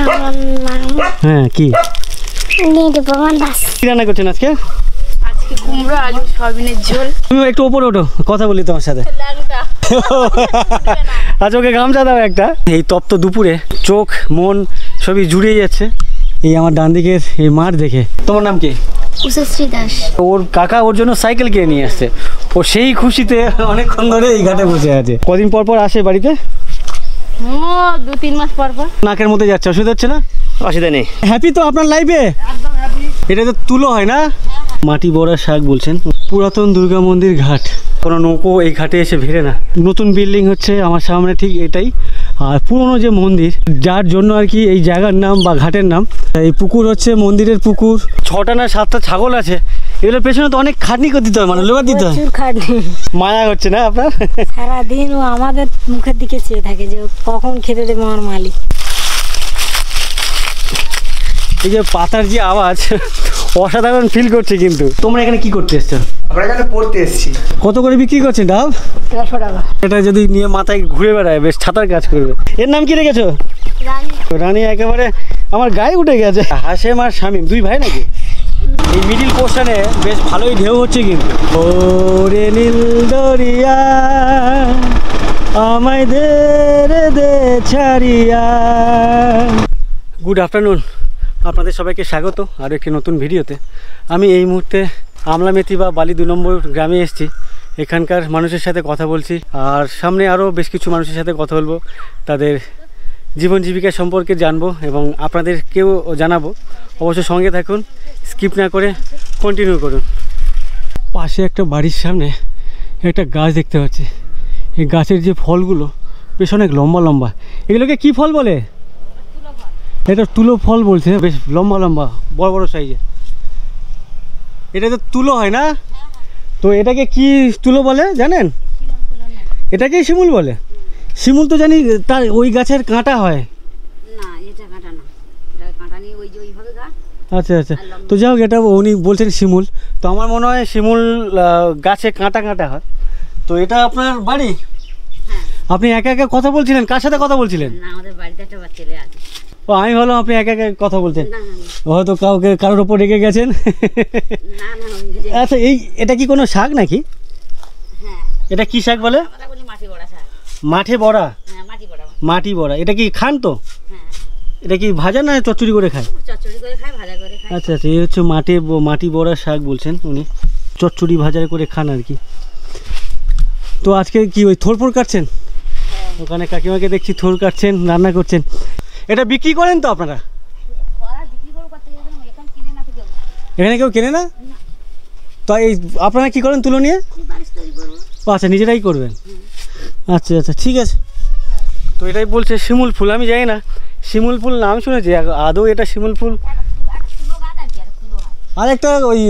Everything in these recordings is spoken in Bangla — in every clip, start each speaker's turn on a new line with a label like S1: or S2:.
S1: আমার নাম
S2: হ্যাঁ কি
S1: নিরুপমা দাস।
S2: কি রান্না করছেন আজকে?
S3: আজকে কুমড়ো আলু সয়াবিনের ঝোল।
S2: তুমি একটু ওপরে ওঠো, কথা বলি তোমার সাথে। আচ্ছা ওকে গামছা দাও একটা। এই তপ্ত দুপুরে চোখ মন সবই জুড়িয়ে যাচ্ছে এই আমার ডান দিকের এই মাঠ দেখে। তোমার নাম কি?
S1: উষশ্রী দাস।
S2: ওর কাকা ওর জন্য সাইকেল কিনে নিয়ে আসছে, ও সেই খুশিতে অনেকক্ষণ ধরে এই ঘাটে বসে আছে। কদিন পর পর আসে বাড়িতে?
S3: 2-3 মাস পর পর।
S2: নাকের মধ্যে যাচ্ছে, অসুবিধা হচ্ছে না? অসুবিধা নেই। হ্যাপি তো আপনার লাইফে? এটা তো তুলো হয় না? মাটি বড়া শাক বলছেন। পুরাতন দুর্গা মন্দির ঘাট, কোনো নৌকো এই ঘাটে এসে ভিড়ে না। নতুন বিল্ডিং হচ্ছে আমার সামনে, ঠিক এটাই। আর পুরনো যে মন্দির, যার জন্য আর কি এই জায়গার নাম বা ঘাটের নাম। এই পুকুর হচ্ছে মন্দিরের পুকুর। 6টা না 7টা ছাগল আছে। এগুলোর পেছনে তো অনেক খাটনি করে দিতে হয়, মানে লেবার দিতে হয়। মায়া হচ্ছে না আপনার?
S4: সারাদিন ও আমাদের মুখের দিকে চেয়ে থাকে যে কখন খেতে দেবে আমার মালিক।
S2: এই যে পাতার যে আওয়াজ, অসাধারণ ফিল করছে। কিন্তু তোমরা এখানে কি করতে এসছো?
S5: আমরা এখানে পড়তে এসেছি।
S2: কত করে বিক্রি করছেন ডাব?
S4: 100 টাকা।
S2: এটা যদি নিয়ে মাথায় ঘুরে বেড়ায় বেশ ছাতার কাজ করবে। এর নাম কি রেখেছো? রানী। একেবারে আমার গায়ে উঠে গেছে। হাশেম আর শামীম দুই ভাই নাকি? এই মিডিল পোর্শনে বেশ ভালোই ঢেউ হচ্ছে কিন্তু। ওরে নীল দরিয়া আমায় দে রে দে ছাড়িয়া। গুড আফটারনুন, আপনাদের সবাইকে স্বাগত আরও একটি নতুন ভিডিওতে। আমি এই মুহূর্তে আমলামেতি বা বালি 2 নম্বর গ্রামে এসেছি। এখানকার মানুষের সাথে কথা বলছি, আর সামনে আরও বেশ কিছু মানুষের সাথে কথা বলবো, তাদের জীবন জীবিকা সম্পর্কে জানবো এবং আপনাদেরকেও জানাবো। অবশ্যই সঙ্গে থাকুন, স্কিপ না করে কন্টিনিউ করুন। পাশে একটা বাড়ির সামনে একটা গাছ দেখতে পাচ্ছি। এই গাছের যে ফলগুলো বেশ অনেক লম্বা লম্বা। এগুলোকে কি ফল বলে? এটা তুলো ফল বলছে, বেশ লম্বা লম্বা বড় বড় সাইজে। এটা তো তুলো হয় না? তো এটাকে কি তুলো বলে জানেন? এটাকেই শিমুল বলে? শিমুল তো জানি তার ওই গাছের কাঁটা হয়
S4: না, এটা কাঁটা না, এটা কাঁটা নেই, ওই যে ওইভাবে গাছ।
S2: আচ্ছা আচ্ছা, তো যাই হোক, এটা উনি বলছেন শিমুল। তো আমার মনে হয় শিমুল গাছে কাঁটা কাঁটা হয়। তো এটা আপনার বাড়ি? আপনি একা একা কথা বলছিলেন? কার সাথে কথা বলছিলেন?
S4: না, আমাদের বাড়িতে একটা ছেলে আছে।
S2: ও, আমি ভাবলাম আপনি একা একা কথা বলছেন।
S4: না
S2: হয়তো কারোর ওপর রেগে গেছেন।
S4: না না।
S2: আচ্ছা, এটা কি কোনো শাক নাকি?
S4: হ্যাঁ,
S2: এটা কি শাক বলে?
S4: আমরা বলি মাটি বড়া শাক।
S2: মাঠে বড়া?
S4: হ্যাঁ, মাটি বড়া।
S2: মাটি বড়া, এটা কি খান তো?
S4: হ্যাঁ,
S2: এটা কি ভাজা না চচ্চড়ি করে খায়?
S4: চচ্চড়ি করে খায়, ভাজা করে খায়।
S2: আচ্ছা আচ্ছা, এই হচ্ছে মাটি বড়া শাক বলছেন উনি, চচ্চড়ি ভাজা করে খান আর কি। তো আজকে কি ওই থোরফোর কাটছেন? ওখানে কাকিমাকে দেখছি থোর কাটছেন, রান্না করছেন। এটা বিক্রি করেন তো আপনারা? এখানে কেউ কেনে না? তো এই আপনারা কি করেন তুলো নিয়ে? ও আচ্ছা, নিজেরাই করবেন। আচ্ছা আচ্ছা, ঠিক আছে। তো এটাই বলছে শিমুল ফুল। আমি জানি না শিমুল ফুল নাম শুনেছি, আদৌ এটা শিমুল ফুল? আর একটা ওই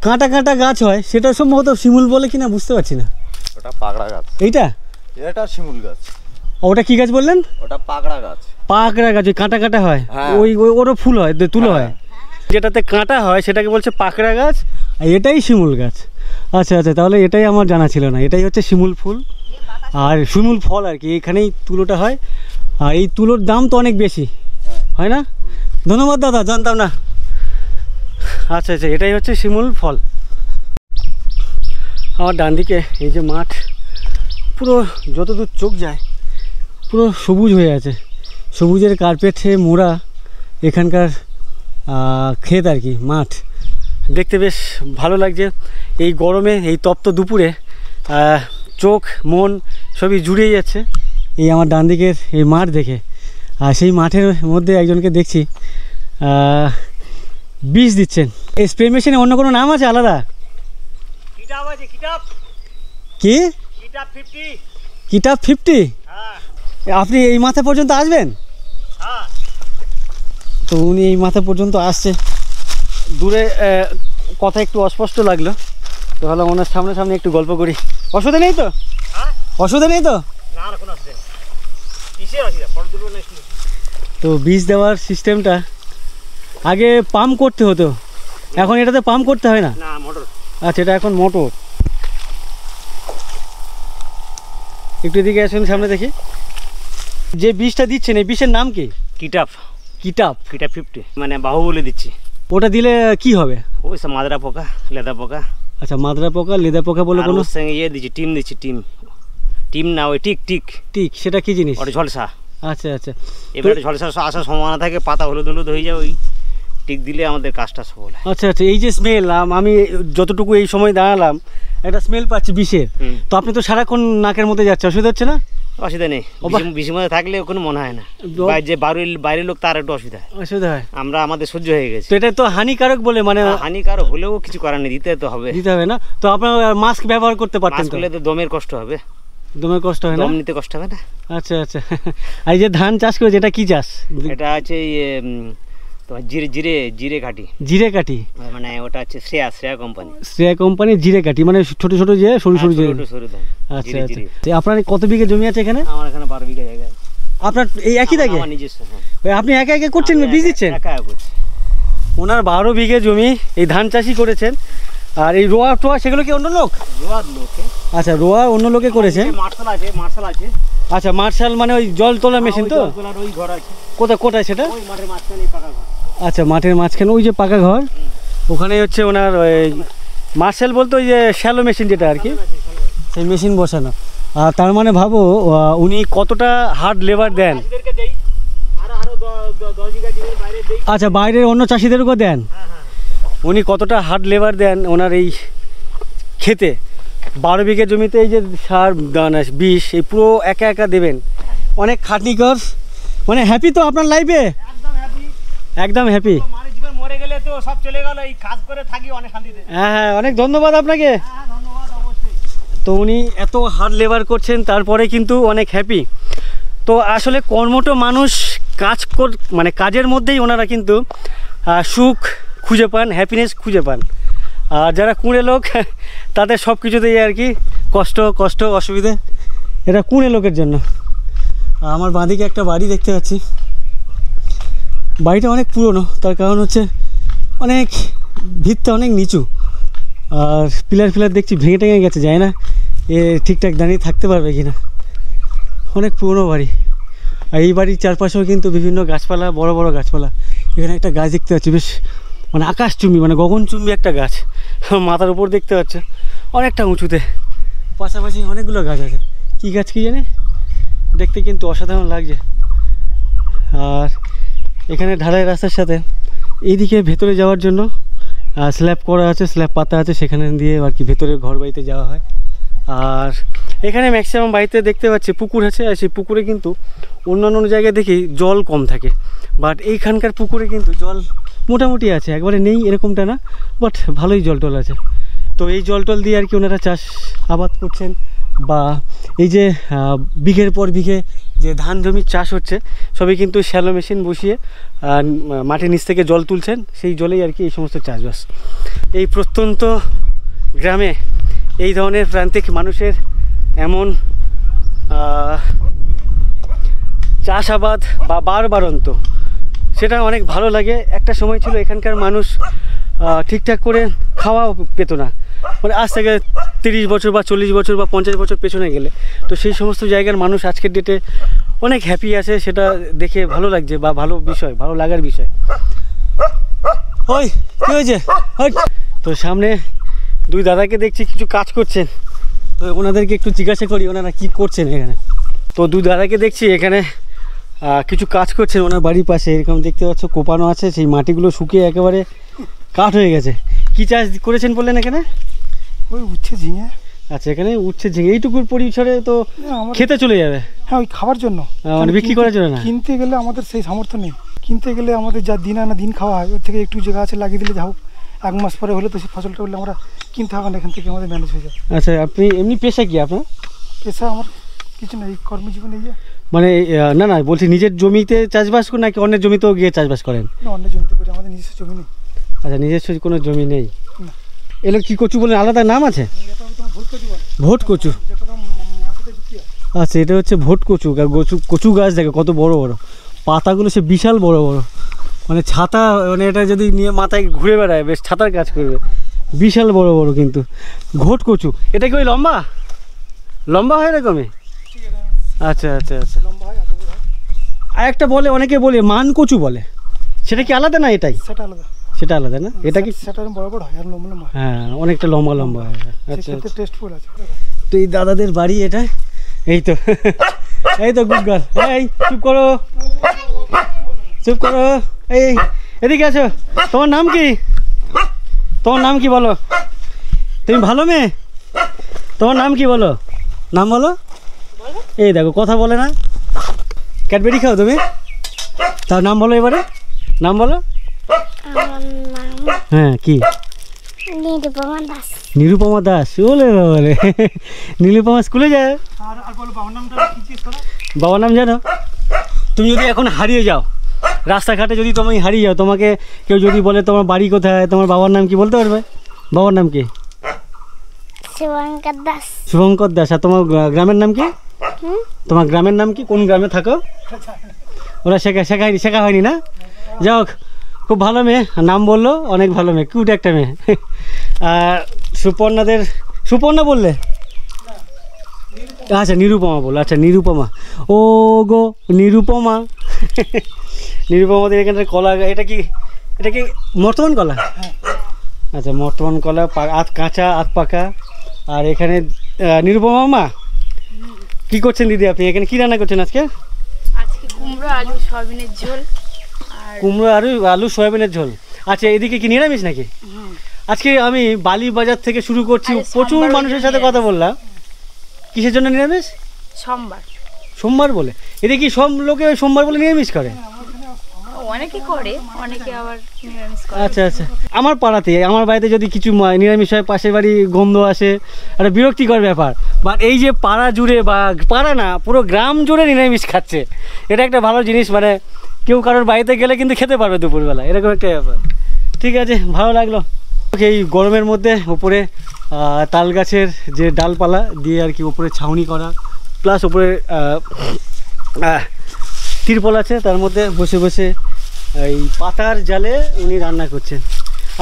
S2: কাঁটা কাঁটা গাছ হয়, সেটা সম্ভবত শিমুল বলে কিনা বুঝতে পারছি না।
S5: ওটা পাকড়া গাছ।
S2: এইটা?
S5: এটা শিমুল গাছ।
S2: ওটা কি গাছ বললেন?
S5: ওটা পাকড়া গাছ।
S2: পাকড়া গাছ, ওই কাঁটা কাঁটা হয়, ওই ওরও ফুল হয়, তুলো হয়। যেটাতে কাঁটা হয় সেটাকে বলছে পাকড়া গাছ, আর এটাই শিমুল গাছ। আচ্ছা আচ্ছা, তাহলে এটাই আমার জানা ছিল না। এটাই হচ্ছে শিমুল ফুল আর শিমুল ফল আর কি। এখানেই তুলোটা হয়, আর এই তুলোর দাম তো অনেক বেশি, হয় না? ধন্যবাদ দাদা, জানতাম না। আচ্ছা আচ্ছা, এটাই হচ্ছে শিমুল ফল। আমার ডান দিকে এই যে মাঠ, পুরো যতদূর চোখ যায় পুরো সবুজ হয়ে আছে, সবুজের কার্পেটে মোড়া এখানকার ক্ষেত আর কি, মাঠ দেখতে বেশ ভালো লাগছে। এই গরমে, এই তপ্ত দুপুরে চোখ মন সবই জুড়িয়ে যাচ্ছে এই আমার ডান দিকের এই মাঠ দেখে। আর সেই মাঠের মধ্যে একজনকে দেখছি বীজ দিচ্ছেন। এই স্প্রে মেশিনে অন্য কোনো নাম আছে আলাদা? কি কিটাপ 50? আপনি এই মাথা পর্যন্ত আসবেন? তো উনি এই মাথা পর্যন্ত আসছে। দূরে কথা একটু অস্পষ্ট লাগলো, তো ভাবলাম ওনার সামনে সামনে একটু গল্প করি। অসুবিধা নেই তো? অসুবিধা নেই তো? তো বীজ দেওয়ার সিস্টেমটা আগে পাম্প করতে হতো, এখন এটাতে পাম্প করতে হয় না? আচ্ছা, এটা এখন মোটর। একটু এদিকে আসুন, সামনে দেখি। যে বীজটা দিচ্ছেন এই বীজের নাম কি?
S6: কিটাপ
S2: কিটাপ
S6: 50 মানে বাহু বলে দিচ্ছি।
S2: ওটা দিলে কি হবে?
S6: ওই সব মাদরা পোকা, লেদা পোকা।
S2: আচ্ছা, মাদরা পোকা, লেদা পোকা বলে
S6: আর
S2: কোনো
S6: ওর সঙ্গে ইয়ে দিচ্ছি, টিম দিচ্ছি। টিম না, ওই টিক।
S2: ঠিক, সেটা কি জিনিস?
S6: ওটা ঝলসা।
S2: আচ্ছা আচ্ছা,
S6: এবারে ঝলসা আসার সম্ভাবনা থাকে, পাতা হলুদ হয়ে যায়, ওই টিক দিলে আমাদের কাজটা সফল হয়।
S2: আচ্ছা আচ্ছা। এই যে স্মেল, আমি যতটুকু এই সময় দাঁড়ালাম একটা স্মেল পাচ্ছি বিষের। তো আপনি তো সারাক্ষণ নাকের মধ্যে যাচ্ছে, অসুবিধা হচ্ছে না?
S6: অসুবিধা নেই, বেশি মধ্যে থাকলে কোনো মনে হয় না। যে বাইরের লোক তার একটু অসুবিধা
S2: হয়।
S6: আমরা আমাদের সহ্য হয়ে গেছে।
S2: তো এটা তো হানিকারক বলে, মানে
S6: হানিকারক হলেও কিছু করার নেই, দিতে হবে
S2: না? তো আপনার মাস্ক ব্যবহার করতে পারতেন তো?
S6: তো দমের কষ্ট হবে।
S2: দমের কষ্ট হয় না?
S6: দম নিতে কষ্ট হবে না।
S2: আচ্ছা আচ্ছা। এই যে ধান চাষ করেছে, এটা কি চাষ?
S6: এটা আছে তোমার জিরে কাঠি।
S2: জিরে কাঠি
S6: মানে ওটা হচ্ছে শ্রেয়া
S2: কোম্পানি জিরে কাঠি, মানে ছোট ছোট যে সরু সরু জিরে। আচ্ছা আচ্ছা। আপনার কত বিঘা জমি আছে এখানে?
S6: আমার এখানে 12 বিঘা জায়গা।
S2: আপনার এই একই দাগে?
S6: আমার নিজস্ব।
S2: আপনি একা একা করছেন, বীজ দিচ্ছেন?
S6: একা করছি।
S2: ওনার 12 বিঘে জমি এই ধান চাষই করেছেন। আর এই রোয়া টোয়া সেগুলো কি অন্য লোক? আচ্ছা, রোয়া অন্য লোকে করেছে।
S6: মার্শাল আছে।
S2: আচ্ছা, মার্শাল মানে ওই জল তোলার মেশিন তো?
S6: ওই ঘর আছে।
S2: কোথায় সেটা?
S6: ওই মাঠের মাঝখানে পাকা ঘর।
S2: আচ্ছা, মাঠের মাঝখানে ওই যে পাকা ঘর, ওখানে হচ্ছে ওনার ওই মার্শাল বলতে ওই যে শ্যালো মেশিন যেটা আর কি, সেই মেশিন বসানো। আর তার মানে ভাবো উনি কতটা হার্ড লেবার দেন। আচ্ছা, বাইরের অন্য চাষিদেরকেও দেন। উনি কতটা হার্ড লেবার দেন ওনার এই খেতে। 12 বিঘে জমিতে এই যে সার বিষ এই পুরো একা দেবেন, অনেক খাটনিকর। মানে হ্যাপি তো আপনার লাইফে? একদম হ্যাপি।
S6: মরে গেলে তো সব চলে গেল, এই কাজ করে থাকি অনেক শান্তিতে।
S2: হ্যাঁ, অনেক ধন্যবাদ আপনাকে। তো উনি এত হার্ড লেবার করছেন, তারপরে কিন্তু অনেক হ্যাপি। তো আসলে কর্মঠ মানুষ মানে কাজের মধ্যেই ওনারা কিন্তু সুখ খুঁজে পান, হ্যাপিনেস খুঁজে পান। আর যারা কুঁড়ে লোক তাদের সব কিছুতেই আর কি কষ্ট অসুবিধে। এটা কুঁড়ে লোকের জন্য। আমার বাঁদিকে একটা বাড়ি দেখতে পাচ্ছি। বাড়িটা অনেক পুরনো, তার কারণ হচ্ছে অনেক ভিতটা অনেক নিচু, আর পিলার দেখছি ভেঙে টেঙে গেছে, যায় না এ ঠিকঠাক দাঁড়িয়ে থাকতে পারবে কি না। অনেক পুরনো বাড়ি। আর এই বাড়ির চারপাশেও কিন্তু বিভিন্ন গাছপালা, বড় বড় গাছপালা। এখানে একটা গাছ দেখতে পাচ্ছি, বেশ মানে আকাশচুম্বী, মানে গগনচুম্বী একটা গাছ মাথার উপর দেখতে পাচ্ছে, অনেকটা উঁচুতে। পাশাপাশি অনেকগুলো গাছ আছে, কী গাছ কি জানি, দেখতে কিন্তু অসাধারণ লাগছে। আর এখানে ঢালাই রাস্তার সাথে এইদিকে ভেতরে যাওয়ার জন্য স্ল্যাব করা আছে, স্ল্যাব পাতা আছে, সেখানে দিয়ে আর কি ভেতরে ঘর বাড়িতে যাওয়া হয়। আর এখানে ম্যাক্সিমাম বাড়িতে দেখতে পাচ্ছি পুকুর আছে, আর সেই পুকুরে কিন্তু অন্যান্য জায়গায় দেখি জল কম থাকে, বাট এইখানকার পুকুরে কিন্তু জল মোটামুটি আছে, একবারে নেই এরকমটা না, বাট ভালোই জল টল আছে। তো এই জল টল দিয়ে আর কি ওনারা চাষ আবাদ করছেন, বা এই যে বিঘের পর বিঘে যে ধান জমির চাষ হচ্ছে সবই কিন্তু শ্যালো মেশিন বসিয়ে মাটির নিচ থেকে জল তুলছেন, সেই জলেই আর কি এই সমস্ত চাষবাস। এই প্রত্যন্ত গ্রামে এই ধরনের প্রান্তিক মানুষের এমন চাষাবাদ বা বারবারন্ত, সেটা অনেক ভালো লাগে। একটা সময় ছিল এখানকার মানুষ ঠিকঠাক করে খাওয়া পেত না, মানে আজ থেকে 30 বছর বা 40 বছর বা 50 বছর পেছনে গেলে। তো সেই সমস্ত জায়গার মানুষ আজকের ডেটে অনেক হ্যাপি আছে, সেটা দেখে ভালো লাগছে বা ভালো লাগার বিষয়। ওই কী হয়েছে? তো সামনে দুই দাদাকে দেখছি কিছু কাজ করছেন, তো ওনাদেরকে একটু জিজ্ঞাসা করি ওনারা কী করছেন এখানে। তো দুই দাদাকে দেখছি এখানে কিছু কাজ করছেন ওনার বাড়ির পাশে, এরকম দেখতে পাচ্ছ কোপানো আছে, সেই মাটিগুলো শুকিয়ে একেবারে কাঠ হয়ে গেছে। কী চাষ করেছেন বললেন এখানে?
S7: ওই উচ্ছে ঝিঙে।
S2: আচ্ছা, এখানে উচ্ছে ঝিঙে এইটুকুর পরিসরে তো খেতে চলে যাবে?
S7: হ্যাঁ, ওই খাবার জন্য,
S2: মানে বিক্রি করার জন্য না।
S7: কিনতে গেলে আমাদের সেই সামর্থ্য নেই, কিনতে গেলে আমাদের যা দিন আনা দিন খাওয়া হয়, ওর থেকে একটু জায়গা আছে লাগিয়ে দিলে যা হোক 1 মাস পরে হলে তো সেই ফসলটা হলে আমরা কিনতে হবে না, এখান থেকে আমাদের ম্যানেজ হয়ে যায়।
S2: আচ্ছা, আপনি এমনি পেশা কি আপনার?
S7: পেশা আমার কিছু নেই, কর্মজীবনে ইয়ে।
S2: মানে না বলছি নিজের জমিতে চাষবাস করেন নাকি অন্যের জমিতেও গিয়ে চাষবাস করেন?
S7: না, অন্য জমিতে করি, আমাদের নিজস্ব জমি নেই।
S2: আচ্ছা, নিজস্ব কোনো জমি নেই। এগুলো কী কচু বলেন, আলাদা নাম আছে? ভোট কচু। আচ্ছা, এটা হচ্ছে ভোট কচু। কচু গাছ দেখে কত বড় বড় পাতাগুলো, সে বিশাল বড় বড়, মানে ছাতা, মানে এটা যদি নিয়ে মাথায় ঘুরে বেড়ায় বেশ ছাতার কাজ করবে, বিশাল বড় বড় কিন্তু ঘোট কচু। এটা কি ওই লম্বা হয় এরকমই? আচ্ছা আচ্ছা আচ্ছা। আর একটা বলে, অনেকে বলে মান কচু বলে, সেটা কি আলাদা না এটাই?
S7: সেটা আলাদা,
S2: সেটা আলাদা না, এটা কি?
S7: সেটা বড় বড় হয় আর লম্বা লম্বা হয়।
S2: হ্যাঁ, অনেকটা লম্বা লম্বা হয়। আচ্ছা,
S7: খেতে টেস্টফুল আছে।
S2: তো এই দাদাদের বাড়ি এটা, এই তো এই তো গুড গার্ল, এই চুপ করো, চুপ করো, এই এদিকে আছো। তোমার নাম কি? তোমার নাম কি বলো? তুমি ভালো মেয়ে? তোমার নাম কি বলো? নাম বলো। এই দেখো কথা বলে না। ক্যাডবেরি খাও তুমি? তার নাম বলো এবারে, নাম বলো।
S1: আমার নাম
S2: হ্যাঁ, কি?
S1: নিরুপমা দাস।
S2: নিরুপমা দাস, বলে বলে নিরুপমা স্কুলে যায়।
S7: আর বলো বাবার নামটা কি জিজ্ঞেস করো?
S2: বাবার নাম জানো? তুমি যদি এখন হারিয়ে যাও রাস্তাঘাটে, যদি তুমি হারিয়ে যাও, তোমাকে কেউ যদি বলে তোমার বাড়ি কোথায়, তোমার বাবার নাম কি বলতে পারবে? বাবার নাম কি?
S1: শুভঙ্কর দাস।
S2: শুভঙ্কর দাস। আর তোমার গ্রামের নাম কি? তোমার গ্রামের নাম কি? কোন গ্রামে থাকো? ওরা শেখা হয়নি না? যাও, খুব ভালো মেয়ে, নাম বললো, অনেক ভালো মেয়ে, কিউট একটা মেয়ে। আর সুপর্ণা বললে? আচ্ছা, নিরুপমা বললো। আচ্ছা, নিরুপমা, ও গো নিরুপমা। নিরুপমাদের এখানটায় কলা, এটা কি মর্তমান কলা? আচ্ছা, মর্তমান কলা, আধ কাঁচা আধ পাকা। আর এখানে নিরুপমা মা কি করছেন দিদি? আপনি এখানে কি রান্না করছেন আজকে?
S3: আজকে কুমড়ো আলু সয়াবিনের ঝোল। আর
S2: কুমড়ো আলু সয়াবিনের ঝোল। আচ্ছা, এদিকে কি নিরামিষ নাকি? আজকে আমি বালি বাজার থেকে শুরু করছি, প্রচুর মানুষের সাথে কথা বললাম। কিসের জন্য নিরামিষ? সোমবার বলে। এদিকে কি সব লোকে সোমবার বলে নিরামিষ করে?
S3: অনেকে করে, অনেকে আবার নিরামিষ করে।
S2: আচ্ছা আচ্ছা, আমার পাড়াতে, আমার বাড়িতে যদি কিছু নিরামিষ হয়, পাশের বাড়ি গন্ধ আসে, একটা বিরক্তিকর ব্যাপার। বাট এই যে পাড়া জুড়ে, বা পাড়া না, পুরো গ্রাম জুড়ে নিরামিষ খাচ্ছে, এটা একটা ভালো জিনিস। মানে কেউ কারোর বাড়িতে গেলে কিন্তু খেতে পারবে দুপুরবেলা, এরকম একটা ব্যাপার। ঠিক আছে, ভালো লাগলো। এই গরমের মধ্যে উপরে তাল গাছের যে ডালপালা দিয়ে আর কি উপরে ছাউনি করা, প্লাস উপরে তিরপল আছে, তার মধ্যে বসে বসে এই পাতার জালে উনি রান্না করছেন।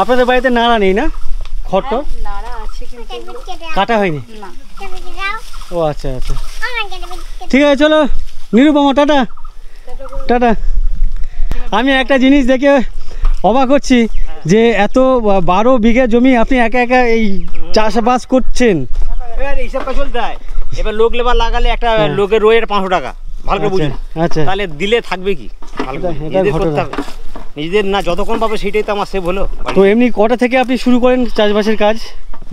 S2: আপনাদের বাড়িতে নাড়া নেই না? খড়
S3: নাড়া আছে কিন্তু
S2: কাটা হয়নি?
S3: না।
S2: ও আচ্ছা আচ্ছা, ঠিক আছে, চলো নিরুপমা, টাটা টাটা। আমি একটা জিনিস দেখে অবাক হচ্ছি যে এত 12 বিঘা জমি আপনি একা একা এই চাষবাস করছেন।
S6: এবার হিসাবটা চলতে হয়। এবার লোক লেবার লাগালে একটা লোকের রোয়ের 500 টাকা, ভালো করে বুঝুন।
S2: আচ্ছা,
S6: তাহলে দিলে থাকবে কি? ভালো করে নিজেদের করতে হবে। নিজেদের না যতক্ষণ পাবে সেটাই তো আমার সেভ হলো।
S2: তো এমনি কটা থেকে আপনি শুরু করেন চাষবাসের কাজ?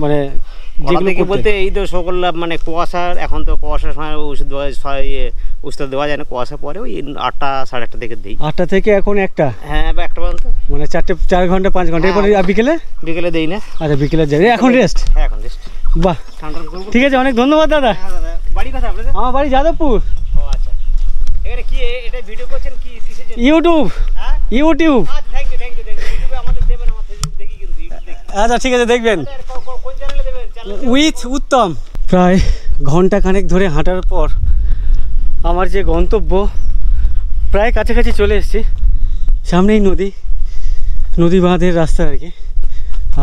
S2: মানে যেগুলো
S6: বলতে এই তো সকল মানে কুয়াশার, এখন তো কুয়াশার সময় ওষুধ দেওয়া যায় না, কুয়াশা পরে ওই 8টা 8:30 থেকে দিই।
S2: 8টা থেকে এখন 1টা?
S6: হ্যাঁ, বা 1টা পর্যন্ত, মানে
S2: 4 ঘন্টা 5 ঘন্টা। এরপরে বিকেলে
S6: দেই না।
S2: আচ্ছা, বিকেলে যাই, এখন রেস্ট?
S6: হ্যাঁ, এখন রেস্ট।
S2: বাহ, ঠিক আছে, অনেক ধন্যবাদ দাদা।
S6: বাড়ি কোথায় আপনাদের?
S2: আমার বাড়ি যাদবপুর।
S6: ও আচ্ছা, এখানে কি এটা ভিডিও করছেন কি কিসের জন্য?
S2: ইউটিউব।
S6: হ্যাঁ,
S2: ইউটিউব।
S6: আচ্ছা, থ্যাংক ইউ ইউটিউবে আমাদের দেবেন, আমার ফেসবুক দেখি কিন্তু, ইউটিউব দেখি।
S2: আচ্ছা, ঠিক আছে, দেখবেন।
S6: কোন চ্যানেলে দেবেন?
S2: উইথ উত্তম। প্রায় ঘন্টা খানেক ধরে হাঁটার পর আমার যে গন্তব্য, প্রায় কাছাকাছি চলে এসেছি। সামনেই নদী বাঁধের রাস্তা আর কি।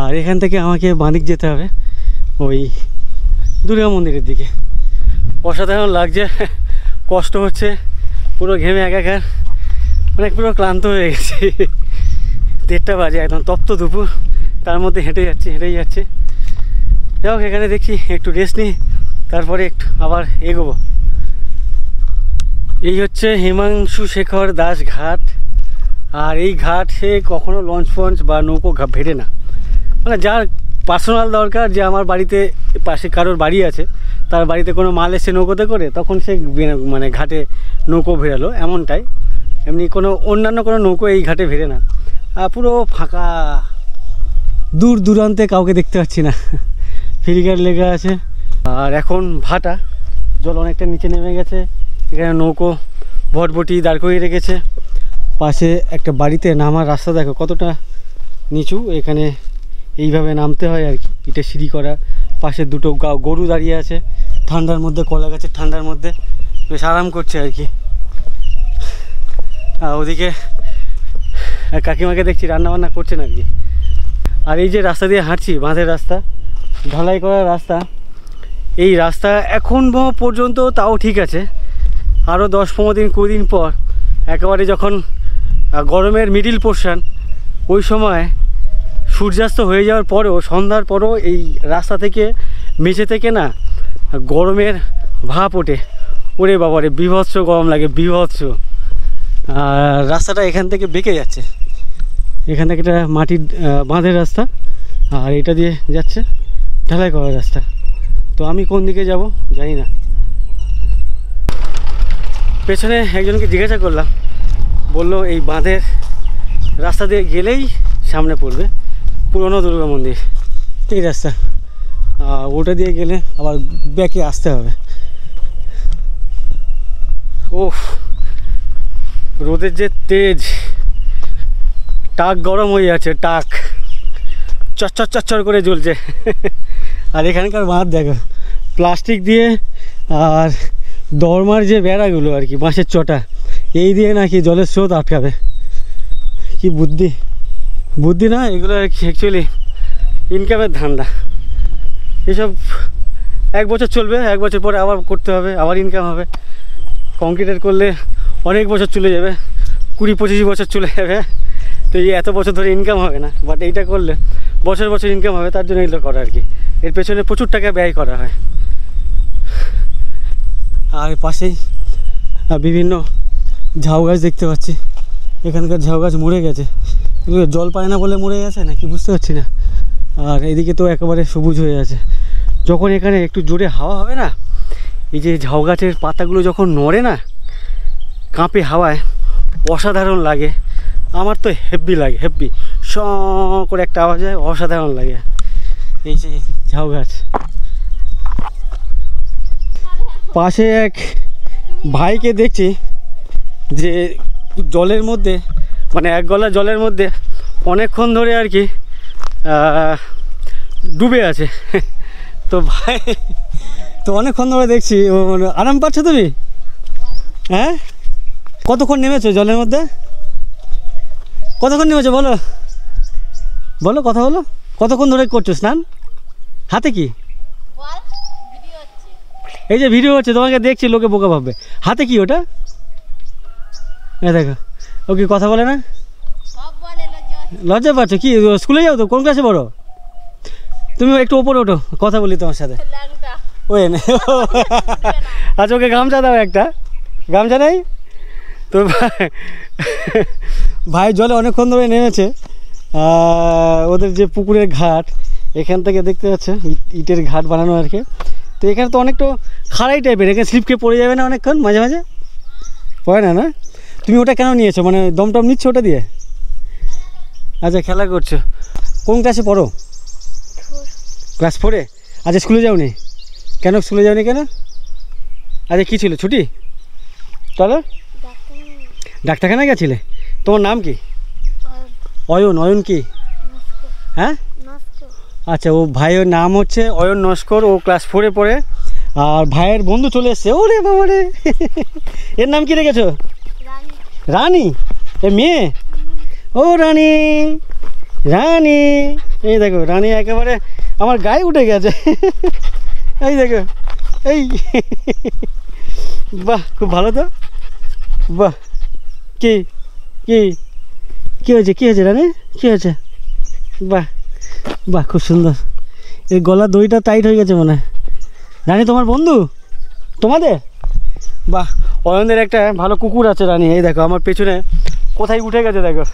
S2: আর এখান থেকে আমাকে বাঁদিক যেতে হবে ওই দুর্গা মন্দিরের দিকে। অসাধারণ লাগছে, কষ্ট হচ্ছে, পুরো ঘেমে একাকার, মানে পুরো ক্লান্ত হয়ে গেছি। 1:30 বাজে, একদম তপ্ত দুপুর, তার মধ্যে হেঁটেই যাচ্ছি। যাই, এখানে দেখি একটু রেস্ট নিই, তারপরে একটু আবার এগোবো। এই হচ্ছে হিমাংশু শেখর দাস ঘাট। আর এই ঘাটে কখনো লঞ্চ ফঞ্চ বা নৌকো ভেড়ে না। মানে যার পার্সোনাল দরকার, যে আমার বাড়িতে পাশে কারোর বাড়ি আছে, তার বাড়িতে কোনো মাল এসে নৌকোতে করে, তখন সে মানে ঘাটে নৌকো ভেড়ালো, এমনটাই। এমনি কোনো অন্যান্য কোনো নৌকো এই ঘাটে ভেড়ে না। পুরো ফাঁকা, দূর দূরান্তে কাউকে দেখতে পাচ্ছি না। ফেরিঘাট লেগে আছে। আর এখন ভাটা, জল অনেকটা নিচে নেমে গেছে। এখানে নৌকো ভটভটি দাঁড় করিয়ে রেখেছে। পাশে একটা বাড়িতে নামার রাস্তা দেখো কতটা নিচু, এখানে এইভাবে নামতে হয় আর কি, ইটে সিঁড়ি করা। পাশে দুটো গরু দাঁড়িয়ে আছে ঠান্ডার মধ্যে, কলা গাছের ঠান্ডার মধ্যে বেশ আরাম করছে আর কি। ওদিকে কাকিমাকে দেখছি রান্নাবান্না করছেন আর কি। আর এই যে রাস্তা দিয়ে হাঁটছি, বাঁধের রাস্তা, ঢালাই করা রাস্তা, এই রাস্তা এখন পর্যন্ত তাও ঠিক আছে। আরও 10-15 দিন 20 দিন পর একেবারে যখন গরমের মিডিল পোর্শন, ওই সময় সূর্যাস্ত হয়ে যাওয়ার পরেও, সন্ধ্যার পরেও এই রাস্তা থেকে, মেঝে থেকে না গরমের ভাপ ওঠে। ওরে বাবারে, বীভৎস গরম লাগে, বীভৎস। আর রাস্তাটা এখান থেকে বেঁকে যাচ্ছে, এখান থেকে একটা মাটির বাঁধের রাস্তা, আর এটা দিয়ে যাচ্ছে ঢালাই করা রাস্তা। তো আমি কোন দিকে যাব জানি না। পেছনে একজনকে জিজ্ঞাসা করলাম, বললো এই বাঁধের রাস্তা দিয়ে গেলেই সামনে পড়বে পুরনো দুর্গা মন্দির, এই রাস্তা। ওটা দিয়ে গেলে আবার ব্যাকে আসতে হবে। ওফ, রোদের যে তেজ, টাক গরম হয়ে যাচ্ছে, টাক চচ্চর চচ্চর করে জ্বলছে। আর এখানকার বাঁধ দেখো, প্লাস্টিক দিয়ে আর দরমার যে বেড়াগুলো আর কি, বাঁশের চটা, এই দিয়ে নাকি জলের স্রোত আটকাবে। কি বুদ্ধি, বুদ্ধি না এগুলো আর কি, অ্যাকচুয়ালি ইনকামের ধান্দা। এসব 1 বছর চলবে, 1 বছর পরে আবার করতে হবে, আবার ইনকাম হবে। কংক্রিটের করলে অনেক বছর চলে যাবে, 20-25 বছর চলে যাবে। তো এই এত বছর ধরে ইনকাম হবে না, বাট এইটা করলে বছর বছর ইনকাম হবে, তার জন্য এগুলো করা আর কি। এর পেছনে প্রচুর টাকা ব্যয় করা হয়। আর পাশেই বিভিন্ন ঝাউ গাছ দেখতে পাচ্ছি। এখানকার ঝাউ গাছ মরে গেছে, এগুলো জল পায় না বলে মরে গেছে নাকি বুঝতে পারছি না। আর এদিকে তো একেবারে সবুজ হয়ে আছে। যখন এখানে একটু জোরে হাওয়া হবে না, এই যে ঝাউ গাছের পাতাগুলো যখন নড়ে না, কাঁপে হাওয়ায়, অসাধারণ লাগে। আমার তো হেব্বি লাগে, হেব্বি শ করে একটা আওয়াজ হয়, অসাধারণ লাগে। এই যে ঝাউ গাছ, পাশে এক ভাইকে দেখছি যে জলের মধ্যে, মানে 1 গলা জলের মধ্যে অনেকক্ষণ ধরে আর কি ডুবে আছে। তো ভাই, তো অনেকক্ষণ ধরে দেখছি, আরাম পাচ্ছ তুমি? হ্যাঁ, কতক্ষণ নেমেছো জলের মধ্যে? কতক্ষণ নেমেছো বলো, বলো, কথা বলো। কতক্ষণ ধরে করছো স্নান? হাতে কি? এই যে ভিডিও হচ্ছে, তোমাকে দেখছি, লোকে বোকা ভাববে। হাতে কি ওটা? হ্যাঁ দেখো, ও কি কথা বলে না? লজ্জা পাচ্ছ? কি স্কুলে যাও তো? কোন ক্লাসে পড়ো তুমি? একটু ওপরে ওঠো, কথা বলি তোমার সাথে। ওই আচ্ছা, ওকে গামছা দাও একটা। গামছা নেই তো? ভাই জলে অনেকক্ষণ ধরে নেমেছে। ওদের যে পুকুরের ঘাট, এখান থেকে দেখতে পাচ্ছে ইটের ঘাট বানানো আর কি। তো এখানে তো অনেকটা খাড়াই টাইপের, এখানে স্লিপ খেয়ে পড়ে যাবে না অনেকক্ষণ? মাঝে মাঝে পড়ে না? না, তুমি ওটা কেন নিয়েছো? মানে দমটম নিচ্ছ ওটা দিয়ে? আচ্ছা, খেলা করছো। কোন ক্লাসে পড়ো? ক্লাস 4-এ। আচ্ছা, স্কুলে যাওনি কেন? স্কুলে যাওনি কেন? আচ্ছা, কী ছিল ছুটি? তাহলে ডাক্তারখানা গেছিলে? তোমার নাম কি? অয়ন। অয়ন কি? হ্যাঁ, আচ্ছা, ও ভাইয়ের নাম হচ্ছে অয়ন নস্কর, ও ক্লাস 4-এ পড়ে। আর ভাইয়ের বন্ধু চলে এসছে। ওরে বাবা রে, এর নাম কি রেখেছো? রানী। এ মেয়ে? ও রানী, রানী। এই দেখো, রানী একেবারে আমার গায়ে উঠে গেছে। এই দেখো, এই বাহ, খুব ভালো তো। বাহ, কি কি কী হয়েছে? কী হয়েছে রানী? কী হয়েছে? বাহ বাহ, খুব সুন্দর। এই গলার দড়িটা টাইট হয়ে গেছে মনে হয়। রানী তোমার বন্ধু? তোমাদের? বাহ, অয়নদের একটা ভালো কুকুর আছে রানী। এই দেখো আমার পেছনে কোথায় উঠে গেছে দেখো।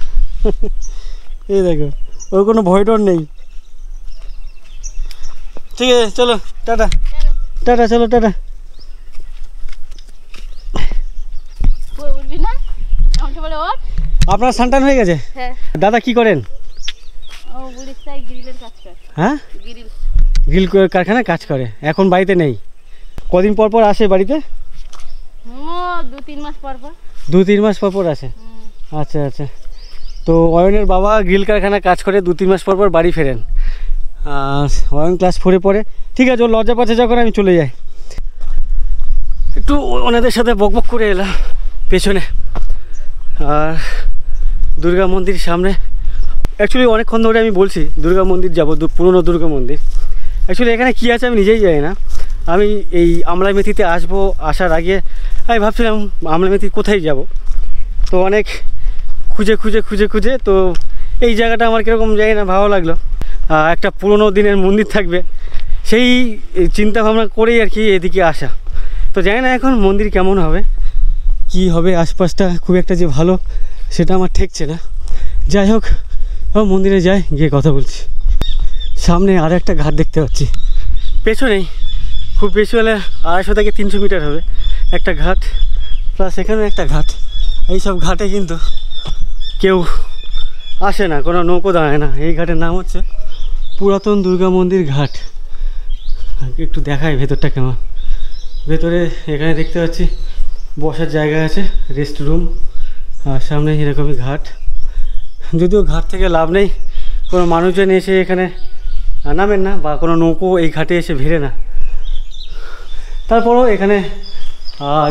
S2: এই দেখো, ওর কোনো ভয় ডর নেই। ঠিক আছে, চলো টাটা। টাটা, চলো টাটা। আপনার সানটান হয়ে গেছে? দাদা কি করেন? হ্যাঁ, গ্রিল কারখানায় কাজ করে। এখন বাড়িতে নেই? কদিন পর পর আসে বাড়িতে?
S3: 2-3 মাস পর পর।
S2: 2-3 মাস পর পর আসে? আচ্ছা আচ্ছা। তো অয়নের বাবা গ্রিল কারখানায় কাজ করে, 2-3 মাস পর পর বাড়ি ফেরেন। অয়ন ক্লাস 4-এ পড়ে। ঠিক আছে, ও লজ্জা পাচ্ছে যখন, আমি চলে যাই। একটু ওনাদের সাথে বকবক করে এলাম পেছনে। আর দুর্গা মন্দির সামনে, অ্যাকচুয়ালি অনেকক্ষণ ধরে আমি বলছি দুর্গা মন্দির যাবো, পুরনো দুর্গা মন্দির। অ্যাকচুয়ালি এখানে কী আছে আমি নিজেই জানি না। আমি এই আমলামেথিতে আসার আগে আমি ভাবছিলাম আমলামেথি কোথায় যাব। তো অনেক খুঁজে খুঁজে খুঁজে খুঁজে তো এই জায়গাটা আমার কীরকম জানি না ভালো লাগলো। একটা পুরনো দিনের মন্দির থাকবে সেই চিন্তা ভাবনা করেই আর কি এদিকে আসা। তো জানি না এখন মন্দির কেমন হবে, কি হবে, আশপাশটা খুব একটা যে ভালো সেটা আমার ঠেকছে না। যাই হোক মন্দিরে যাই, গিয়ে কথা বলছি। সামনে আর একটা ঘাট দেখতে পাচ্ছি, পেছনেই খুব বেশি হলে 250 থেকে 300 মিটার হবে একটা ঘাট, প্লাস এখানেও একটা ঘাট। এইসব ঘাটে কিন্তু কেউ আসে না, কোনো নৌকো দাঁড়ায় না। এই ঘাটের নাম হচ্ছে পুরাতন দুর্গা মন্দির ঘাট। একটু দেখাই ভেতরটা কেমন। ভেতরে এখানে দেখতে পাচ্ছি বসার জায়গা আছে, রেস্ট রুম, আর সামনে এরকমই ঘাট। যদিও ঘাট থেকে লাভ নেই, কোনো মানুষজন এসে এখানে নামেন না বা কোনো নৌকো এই ঘাটে এসে ভিড়ে না। তারপরও এখানে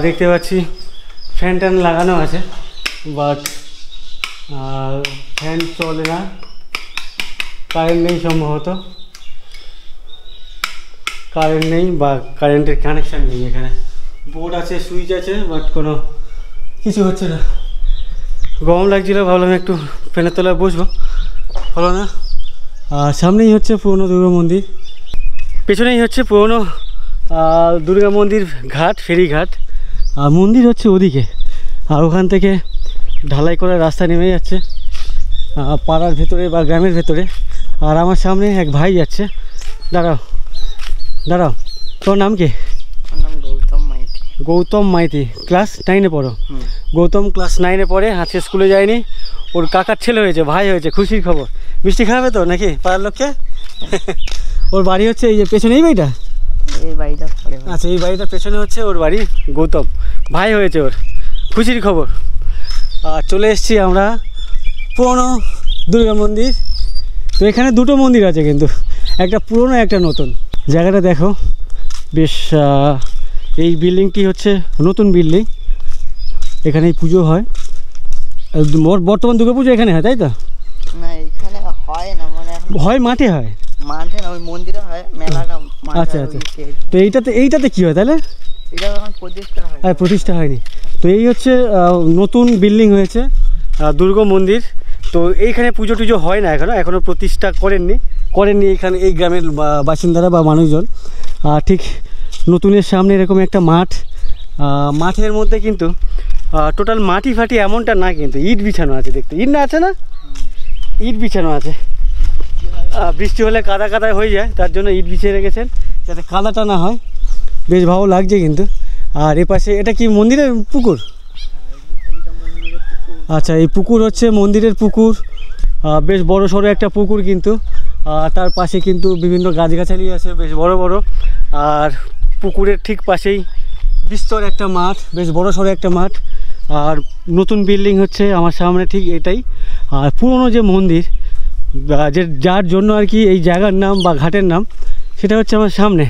S2: দেখতে পাচ্ছি ফ্যান ট্যান লাগানো আছে, বাট ফ্যান চলে না, কারেন্ট নেই সম্ভবত, কারেন্ট নেই বা কারেন্টের কানেকশান নেই। এখানে বোর্ড আছে, সুইচ আছে, বাট কোনো কিছু হচ্ছে না। গরম লাগছিল, ভাবলাম একটু ফ্যানের তলায় বসবো, হলো না। আর সামনেই হচ্ছে পুরনো দুর্গা মন্দির, পেছনেই হচ্ছে পুরনো দুর্গা মন্দির ঘাট, ফেরিঘাট। আর মন্দির হচ্ছে ওদিকে, আর ওখান থেকে ঢালাই করা রাস্তা নেমে যাচ্ছে পাড়ার ভেতরে বা গ্রামের ভেতরে। আর আমার সামনে এক ভাই যাচ্ছে। দাঁড়াও দাঁড়াও, তোর নাম কি? গৌতম মাইতি, ক্লাস 9-এ পড়ো? গৌতম ক্লাস 9-এ পড়ে, আজকে স্কুলে যায়নি। ওর কাকার ছেলে হয়েছে, ভাই হয়েছে, খুশির খবর। মিষ্টি খাওয়াবে তো নাকি পাড়ার লোককে? ওর বাড়ি হচ্ছে এই যে পেছনে, এই বাড়িটা,
S3: এই বাড়িটা।
S2: আচ্ছা, এই বাড়িটার পেছনে হচ্ছে ওর বাড়ি। গৌতম ভাই হয়েছে ওর, খুশির খবর। আর চলে এসেছি আমরা পুরনো দুর্গা মন্দির। তো এখানে দুটো মন্দির আছে কিন্তু, একটা পুরনো একটা নতুন। জায়গাটা দেখো বেশ, এই বিল্ডিংটি হচ্ছে নতুন বিল্ডিং, এখানেই পুজো হয়। বর্তমান দুর্গা পুজো এখানে হয়, তাই তো?
S3: না, এখানে হয় না, মানে
S2: হয় মাঠে হয়,
S3: মাঠে না, ওই মন্দিরে হয় মেলাটা।
S2: আচ্ছা আচ্ছা। তো এইটাতে কী হয় তাহলে?
S3: এটা এখন প্রতিষ্ঠা হয়।
S2: হ্যাঁ, প্রতিষ্ঠা হয়নি। তো এই হচ্ছে নতুন বিল্ডিং হয়েছে দুর্গা মন্দির। তো এইখানে পুজো টুজো হয় না এখনও প্রতিষ্ঠা করেননি এখানে এই গ্রামের বাসিন্দারা বা মানুষজন। ঠিক নতুনের সামনে এরকম একটা মাঠ, মাঠের মধ্যে কিন্তু টোটাল মাটি ফাটি এমনটা না, কিন্তু ইট বিছানো আছে। দেখতে ইট না আছে, না ইট বিছানো আছে। বৃষ্টি হলে কাদা কাদায় হয়ে যায়, তার জন্য ইট বিছিয়ে রেখেছেন যাতে কাদাটা না হয়। বেশ ভালো লাগছে কিন্তু। আর এপাশে এটা কি মন্দিরের পুকুর? আচ্ছা, এই পুকুর হচ্ছে মন্দিরের পুকুর, বেশ বড় সড়ো একটা পুকুর কিন্তু। তার পাশে কিন্তু বিভিন্ন গাছগাছালি আছে বেশ বড় বড়। আর পুকুরের ঠিক পাশেই বিস্তর একটা মাঠ, বেশ বড় সড়ো একটা মাঠ। আর নতুন বিল্ডিং হচ্ছে আমার সামনে, ঠিক এটাই। আর পুরনো যে মন্দির, যার জন্য আর কি এই জায়গার নাম বা ঘাটের নাম, সেটা হচ্ছে আমার সামনে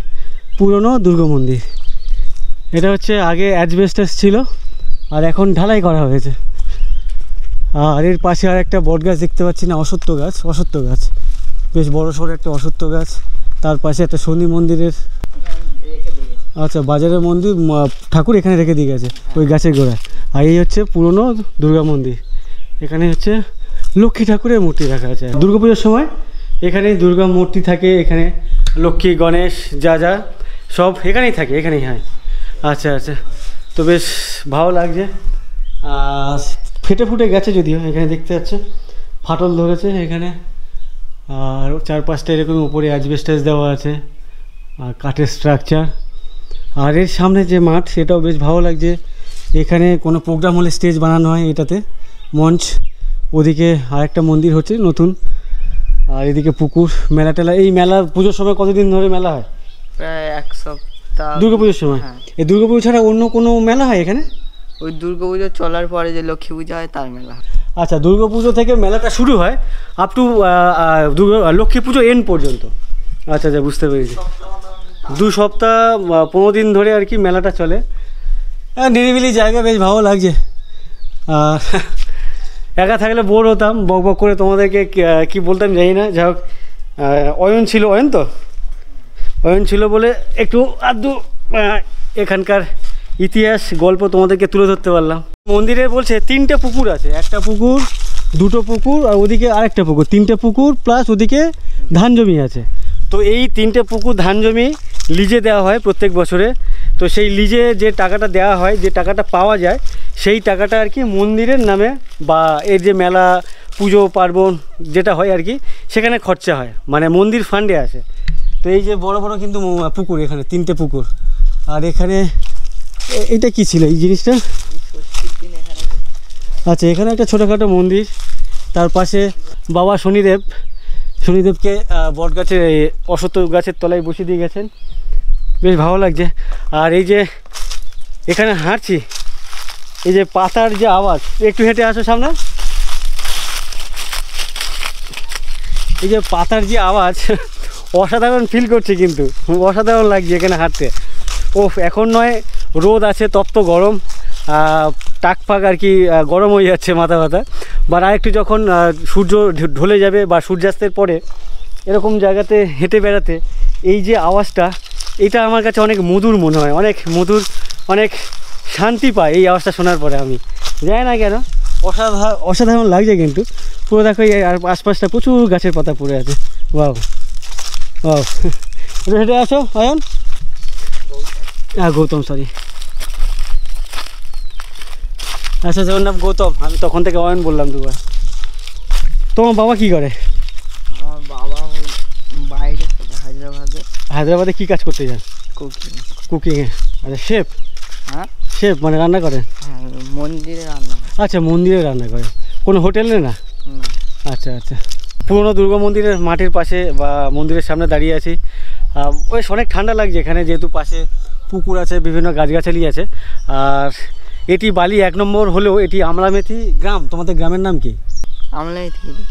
S2: পুরনো দুর্গা মন্দির। এটা হচ্ছে আগে অ্যাজবেস্টাস ছিল, আর এখন ঢালাই করা হয়েছে। আর এর পাশে আর একটা বট গাছ দেখতে পাচ্ছি, না অশ্বত্থ গাছ, বেশ বড় সড়ো একটা অশ্বত্থ গাছ। তার পাশে একটা শনি মন্দিরের, আচ্ছা বাজারের মন্দির, ঠাকুর এখানে রেখে দিয়ে গেছে ওই গাছের গোড়ায়। আর এই হচ্ছে পুরনো দুর্গা মন্দির। এখানে হচ্ছে লক্ষ্মী ঠাকুরের মূর্তি রাখা আছে। দুর্গাপুজোর সময় এখানে দুর্গা মূর্তি থাকে, এখানে লক্ষ্মী গণেশ যা সব এখানেই থাকে, এখানেই হয়। আচ্ছা আচ্ছা, তো বেশ ভালো লাগছে। ফেটে ফুটে গেছে যদিও, এখানে দেখতে পাচ্ছে ফাটল ধরেছে এখানে। আর চারপাশটা এরকম উপরে অ্যাজবেস্টাস দেওয়া আছে, আর কাঠের স্ট্রাকচার। আর এর সামনে যে মাঠ, সেটাও বেশ ভালো লাগছে। এখানে কোনো প্রোগ্রাম হলে স্টেজ বানানো হয়, এটাতে মঞ্চ। ওদিকে আরেকটা মন্দির হচ্ছে নতুন, আর এদিকে পুকুর। মেলা টেলা, এই মেলা পুজোর সময় কতদিন ধরে মেলা হয়?
S3: প্রায় 1 সপ্তাহ।
S2: দুর্গাপুজোর সময়? এই দুর্গাপুজো ছাড়া অন্য কোনো মেলা হয় এখানে?
S3: ওই দুর্গাপুজো চলার পরে যে লক্ষ্মী পূজা হয় তার মেলা।
S2: আচ্ছা, দুর্গাপুজো থেকে মেলাটা শুরু হয় up to Lakshmi Puja and পর্যন্ত। আচ্ছা আচ্ছা, বুঝতে পেরেছি। 2 সপ্তাহ 15 দিন ধরে আর কি মেলাটা চলে। নিরিবিলি জায়গা, বেশ ভালো লাগছে। একা থাকলে বোর হতাম, বক বক করে তোমাদেরকে কি বলতাম জানি না। যাই হোক, অয়ন ছিল বলে একটু আধটু এখানকার ইতিহাস গল্প তোমাদেরকে তুলে ধরতে পারলাম। মন্দিরে বলছে 3টে পুকুর আছে, একটা পুকুর, 2টো পুকুর আর ওদিকে আরেকটা পুকুর, 3টে পুকুর প্লাস ওদিকে ধান জমি আছে। তো এই 3টে পুকুর ধান জমি লিজে দেওয়া হয় প্রত্যেক বছরে। তো সেই লিজে যে টাকাটা দেওয়া হয়, যে টাকাটা পাওয়া যায়, সেই টাকাটা আর কি মন্দিরের নামে বা এর যে মেলা পুজো পার্বণ যেটা হয় আর কি সেখানে খরচা হয়, মানে মন্দির ফান্ডে আসে। তো এই যে বড় বড় কিন্তু পুকুর, এখানে 3টে পুকুর। আর এখানে এটা কি ছিল এই জিনিসটা? আচ্ছা, এখানে একটা ছোটোখাটো মন্দির, তার পাশে বাবা শনিদেবকে বট গাছের অশ্বত্থ গাছের তলায় বসিয়ে দিয়ে গেছেন, বেশ ভালো লাগছে। আর এই যে এখানে হাঁটছি, এই যে পাতার যে আওয়াজ, একটু হেঁটে আসো সামনে, এই যে পাতার যে আওয়াজ অসাধারণ ফিল করছে, কিন্তু অসাধারণ লাগছে এখানে হাঁটতে। ও এখন নয়, রোদ আছে, তপ্ত গরম, টাক ফাক আর কি গরম হয়ে যাচ্ছে মাথা ব্যথা। বা আরেকটু যখন সূর্য ঢলে যাবে বা সূর্যাস্তের পরে এরকম জায়গাতে হেঁটে বেড়াতে এই যে আওয়াজটা, এটা আমার কাছে অনেক মধুর মনে হয়, অনেক মধুর, অনেক শান্তি পায় এই আওয়াজটা শোনার পরে। আমি জানি না কেন, অসাধারণ লাগছে কিন্তু। পুরো দেখো এই আশপাশটা প্রচুর গাছের পাতা পড়ে আছে। বাহ বাহ, হেঁটে আসো অয়ন, গৌতম, সরি। আচ্ছা, ওর নাম গৌতম, আমি তখন থেকে অয়ন বললাম দুবার। তোমার বাবা কি করে?
S3: আমার বাবা বাইরে
S2: হায়দ্রাবাদে কি কাজ করতে যান? কুকিংয়ে। আচ্ছা, শেফ?
S3: হ্যাঁ,
S2: শেফ মানে রান্না করেন?
S3: হ্যাঁ, মন্দিরে রান্না।
S2: আচ্ছা, মন্দিরে রান্না করেন, কোনো হোটেলে না? আচ্ছা আচ্ছা। পুরনো দুর্গা মন্দিরের মাটির পাশে বা মন্দিরের সামনে দাঁড়িয়ে আছি। বেশ অনেক ঠান্ডা লাগছে এখানে, যেহেতু পাশে পুকুর আছে, বিভিন্ন গাছগাছালি আছে। আর এটি বালি 1 নম্বর হলেও এটি আমলামেথি গ্রাম। তোমাদের গ্রামের নাম কি?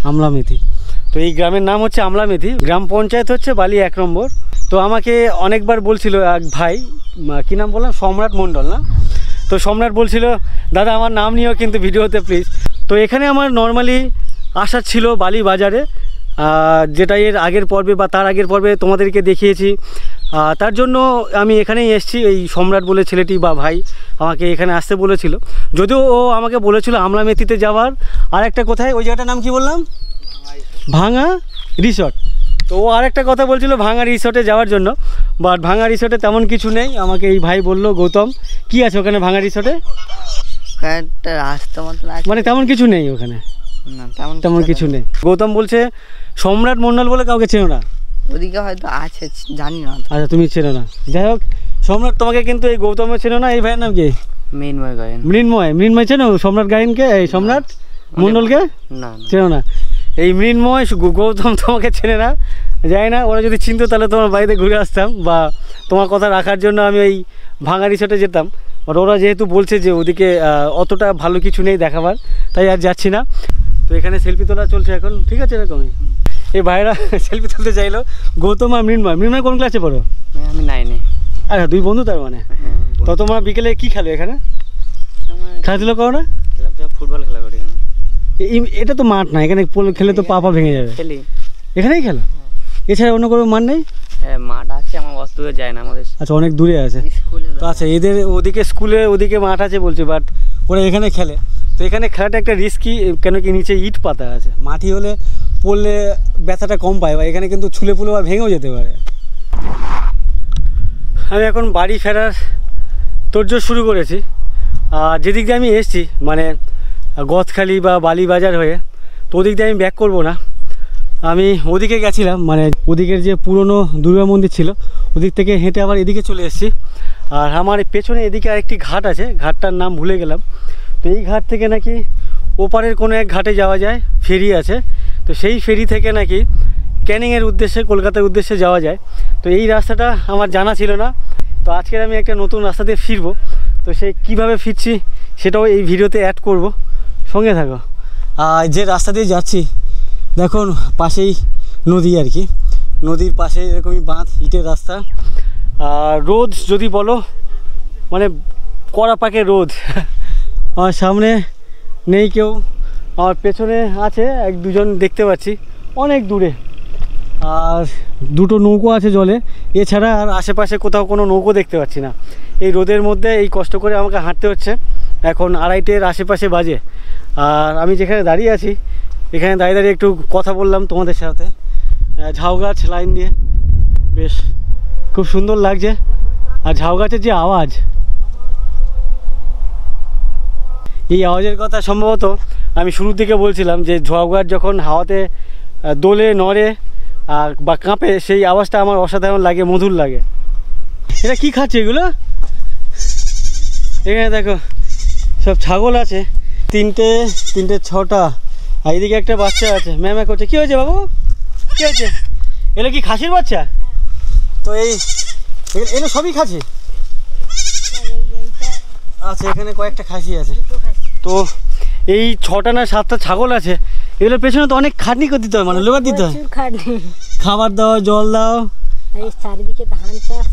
S2: আমলামেথি। তো এই গ্রামের নাম হচ্ছে আমলামেথি, গ্রাম পঞ্চায়েত হচ্ছে বালি 1 নম্বর। তো আমাকে অনেকবার বলছিল এক ভাই, কী নাম বললাম, সম্রাট মণ্ডল না? তো সম্রাট বলছিল, দাদা আমার নাম নিও কিন্তু ভিডিওতে প্লিজ। তো এখানে আমার নর্মালি আসার ছিল বালি বাজারে, যেটা এর আগের পর্বে বা তার আগের পর্বে তোমাদেরকে দেখিয়েছি। তার জন্য আমি এখানেই এসেছি। এই সম্রাট বলে ছেলেটি বা ভাই আমাকে এখানে আসতে বলেছিল, যদিও ও আমাকে বলেছিল আমলামেথিতে যাওয়ার আর একটা কোথায়, ওই জায়গাটার নাম কি বললাম, ভাঙা রিসর্ট। তো ও আরেকটা কথা বলছিল ভাঙা রিসর্টে যাওয়ার জন্য, বাট ভাঙা রিসর্টে তেমন কিছু নেই। আমাকে এই ভাই বলল, গৌতম কি আছে ওখানে ভাঙা রিসর্টে? মানে তেমন কিছু নেই ওখানে, তেমন কিছু নেই। গৌতম বলছে সম্রাট মণ্ডল বলে কাউকে চেনো না?
S3: ওদিকে হয়তো আছে, জানি না।
S2: আচ্ছা, তুমি চেনো না, যাই হোক। সম্রাট তোমাকে কিন্তু এই গৌতমে চেনো না। এই ভাইয়ের নাম কি?
S3: মৃন্ময় গায়েন।
S2: মৃন্ময় চেনো সম্রাট গায়েনকে? এই সম্রাট মণ্ডলকে
S3: না,
S2: চেনো না। এই মৃন্ময় গৌতম তোমাকে চেনে না, যাই না। ওরা যদি চিনতো তাহলে তোমার বাড়িতে ঘুরে আসতাম বা তোমার কথা রাখার জন্য আমি এই ভাঙা রিসর্টে যেতাম। আর ওরা যেহেতু বলছে যে ওদিকে অতটা ভালো কিছু নেই দেখাবার, তাই আর যাচ্ছি না। তো এখানে সেলফি তোলা চলছে এখন, ঠিক আছে এরকমই। এই ভাইরা সেলফি তুলতে চাইলো, গৌতম আর মৃন্ময় কোন ক্লাসে পড়ো?
S3: আমি 9-এ।
S2: আচ্ছা, 2 বন্ধু তার মানে। তো তোমরা বিকেলে কি খেলো এখানে? খেলাধুলো করো না?
S3: ফুটবল খেলা করি।
S2: এটা তো মাঠ না, এখানে খেলে তো পা ভেঙে যাবে।
S3: খেলি
S2: এখানেই খেলো? এছাড়া অন্য কোনো মাঠ নেই?
S3: হ্যাঁ, মাঠ আছে, আমার অত দূরে যায় না আমাদের।
S2: আচ্ছা, অনেক দূরে আছে। তো আচ্ছা, এদের ওদিকে স্কুলে ওদিকে মাঠ আছে বলছে, বাট ওরা এখানে খেলে। তো এখানে খেলাটা একটা রিস্কি, কেন কি নিচে ইট পাতা আছে, মাটি হলে পড়লে ব্যথাটা কম পায়, বা এখানে কিন্তু ছুলে পুলে বা ভেঙেও যেতে পারে। আমি এখন বাড়ি ফেরার তোড়জোড় শুরু করেছি। আর যেদিক দিয়ে আমি এসেছি মানে গদখালি বা বালি বাজার হয়ে, তো ওদিক দিয়ে আমি ব্যাক করব না। আমি ওদিকে গেছিলাম, মানে ওদিকের যে পুরনো দুর্গা মন্দির ছিল ওদিক থেকে হেঁটে আবার এদিকে চলে এসেছি। আর আমার পেছনে এদিকে আরেকটি ঘাট আছে, ঘাটটার নাম ভুলে গেলাম। তো এই ঘাট থেকে নাকি ওপারের কোনো এক ঘাটে যাওয়া যায়, ফেরি আছে। তো সেই ফেরি থেকে নাকি ক্যানিংয়ের উদ্দেশ্যে, কলকাতার উদ্দেশ্যে যাওয়া যায়। তো এই রাস্তাটা আমার জানা ছিল না। তো আজকের আমি একটা নতুন রাস্তা দিয়ে ফিরবো। তো সেই কীভাবে ফিরছি সেটাও এই ভিডিওতে অ্যাড করব, সঙ্গে থাকো। আর যে রাস্তা দিয়ে যাচ্ছি দেখুন পাশেই নদী আর কি, নদীর পাশে এরকমই বাঁধ, ইটের রাস্তা। আর রোদ যদি বলো মানে কড়া পাকে রোদ। আমার সামনে নেই কেউ, আমার পেছনে আছে 1-2 জন দেখতে পাচ্ছি অনেক দূরে। আর 2টো নৌকো আছে জলে, এছাড়া আর আশেপাশে কোথাও কোনো নৌকো দেখতে পাচ্ছি না। এই রোদের মধ্যে এই কষ্ট করে আমাকে হাঁটতে হচ্ছে। এখন 2:30-এর আশেপাশে বাজে, আর আমি যেখানে দাঁড়িয়ে আছি এখানে দাঁড়িয়ে দাঁড়িয়ে একটু কথা বললাম তোমাদের সাথে। ঝাউ গাছ লাইন দিয়ে বেশ খুব সুন্দর লাগছে। আর ঝাউ গাছের যে আওয়াজ, এই আওয়াজের কথা সম্ভবত আমি শুরুর দিকে বলছিলাম যে ঝাউ গাছ যখন হাওয়াতে দোলে নড়ে আর বা কাঁপে, সেই আওয়াজটা আমার অসাধারণ লাগে, মধুর লাগে। এটা কি খাচ্ছে এগুলো? এখানে দেখো সব ছাগল আছে, তিনটে 6টা, আর এদিকে একটা বাচ্চা আছে ম্যামা করছে। কী হয়েছে বাবু, কী হয়েছে? এগুলো কি খাসির বাচ্চা? তো এগুলো সবই খাসি? আচ্ছা, এখানে কয়েকটা খাসি আছে। তো এই 6টা না 7টা ছাগল আছে, এগুলোর পেছনে তো অনেক খাটনি করে দিতে হয়, মানে লেবার দিতে হয়, খাবার দাও, জল দাও,
S4: চারিদিকে ধান চাষ,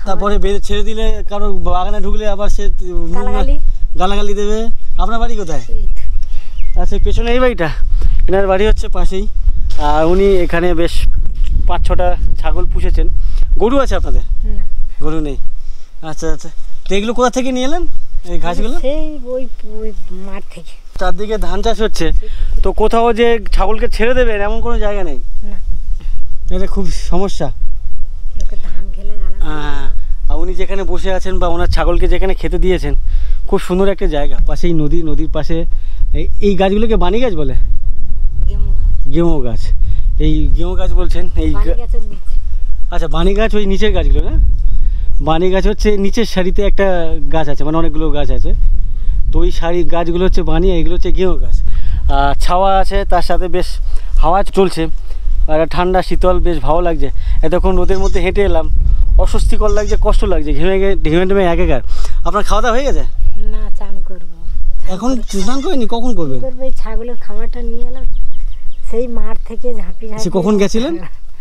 S2: তারপরে বেঁধে ছেড়ে দিলে কারো বাগানে ঢুকলে আবার সে গালাগালি দেবে। আপনার বাড়ি কোথায়? আচ্ছা, পেছনে এই বাড়িটা, এনার বাড়ি হচ্ছে পাশেই। আর উনি এখানে বেশ 5-6টা ছাগল পুষেছেন। গরু আছে আপনাদের? গরু নেই। আচ্ছা আচ্ছা, তো এগুলো কোথা থেকে নিয়ে এলেন এই ঘাসগুলো?
S4: সেই ওই মাঠ থেকে।
S2: চারদিকে ধান চাষ হচ্ছে, তো কোথাও যে ছাগলকে ছেড়ে দেবেন এমন কোনো জায়গা নেই?
S4: না,
S2: এটা খুব সমস্যা।
S4: ধান খেলে
S2: আর উনি যেখানে বসে আছেন বা ওনার ছাগলকে যেখানে খেতে দিয়েছেন, খুব সুন্দর একটা জায়গা, পাশেই নদীর পাশে। এই গাছগুলোকে বানি গাছ বলে? গেমো গাছ। এই গেমো গাছ বলছেন এই? আচ্ছা, বানি গাছ ওই নিচের গাছগুলো না? বানি গাছ হচ্ছে নিচের সারিতে একটা গাছ আছে, মানে অনেকগুলো গাছ আছে, তো ওই সারি গাছগুলো হচ্ছে বানি, এইগুলো হচ্ছে গেমো গাছ। আর ছাওয়া আছে, তার সাথে বেশ হাওয়া চলছে, আর ঠান্ডা শীতল, বেশ ভালো লাগছে। এতক্ষণ রোদের মধ্যে হেঁটে এলাম, অস্বস্তিকর লাগছে, কষ্ট লাগছে, ঘেমে একাকার। আপনার খাওয়া দাওয়া হয়ে গেছে?
S4: না, চান করবো
S2: এখন। স্নান করেনি? কখন করবেন?
S4: এই ছাগলের খাবারটা নিয়ে এলাম সেই মাঠ থেকে ঝাঁপি।
S2: কখন গেছিলেন?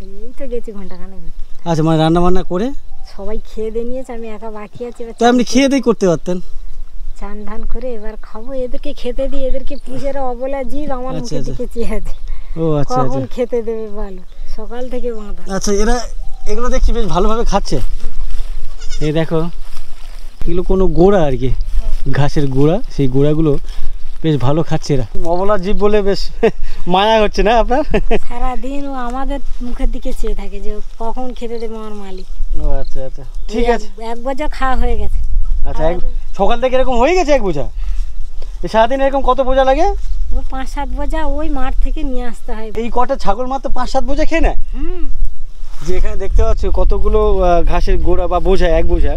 S4: এই তো গেছি ঘন্টাখানেক।
S2: আচ্ছা, মানে রান্না বান্না করে
S4: সবাই খেয়ে দিয়ে নিয়েছে, আমি একা বাকি আছি।
S2: তো আপনি খেয়ে দিয়ে করতে পারতেন।
S4: চান ধান করে এবার খাবো, এদেরকে খেতে দিই, এদেরকে পুষেরা অবলা জীব আমার মুখের দিকে চেয়ে আছে।
S2: ও আচ্ছা,
S4: কখন খেতে দেবে বলো, সকাল থেকে বাঁধা।
S2: আচ্ছা, এগুলো দেখছি বেশ ভালোভাবে খাচ্ছে। এই দেখো, এগুলো কোনো গোড়া আর কি, ঘাসের গোড়া, সেই গোড়াগুলো বেশ ভালো খাচ্ছে এরা। অবলা জীব বলে বেশ মায়া হচ্ছে না আপনার?
S4: সারাদিন ও আমাদের মুখের দিকে চেয়ে থাকে যে কখন খেতে দেবে আমার মালিক।
S2: ও আচ্ছা আচ্ছা, ঠিক আছে।
S4: এক বোঝা খাওয়া হয়ে গেছে।
S2: আচ্ছা, সকাল থেকে এরকম হয়ে গেছে 1 বোঝা? সারাদিন এরকম কত বোঝা লাগে?
S4: ও 5-7 বোঝা ওই মাঠ থেকে নিয়ে আসতে হয়।
S2: এই কটা ছাগল মাত্র 5-7 বোঝা খেয়ে নেয়? যে এখানে দেখতে পাচ্ছ কতগুলো ঘাসের গোড়া বা বোঝা, 1 বোঝা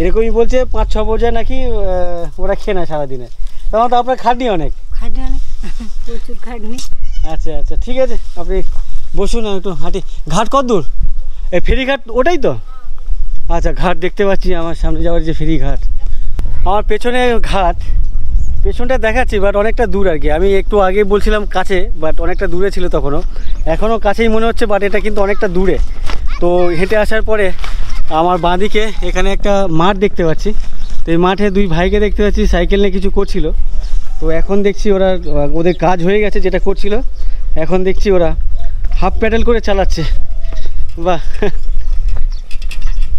S2: এরকমই বলছে, 5-6 বোঝা নাকি ওরা খেয়ে নেয় সারাদিনে। তখন তো আপনার খাটনি অনেক,
S4: প্রচুর খাটনি।
S2: আচ্ছা আচ্ছা, ঠিক আছে, আপনি বসুন, একটু হাঁটি। ঘাট কত দূর? এই ফেরিঘাট ওটাই তো? আচ্ছা, ঘাট দেখতে পাচ্ছি আমার সামনে যাওয়ার যে ফেরিঘাট। আমার পেছনে ঘাট, পেছনটা দেখাচ্ছি, বাট অনেকটা দূর আর কি। আমি একটু আগে বলছিলাম কাছে, বাট অনেকটা দূরে ছিল তখনও, এখনও কাছেই মনে হচ্ছে, বাট এটা কিন্তু অনেকটা দূরে। তো হেঁটে আসার পরে আমার বাঁদিকে এখানে একটা মাঠ দেখতে পাচ্ছি। তো এই মাঠে 2 ভাইকে দেখতে পাচ্ছি, সাইকেল নিয়ে কিছু করছিল। তো এখন দেখছি ওদের কাজ হয়ে গেছে যেটা করছিল, এখন দেখছি ওরা হাফ প্যাডেল করে চালাচ্ছে। বাহ,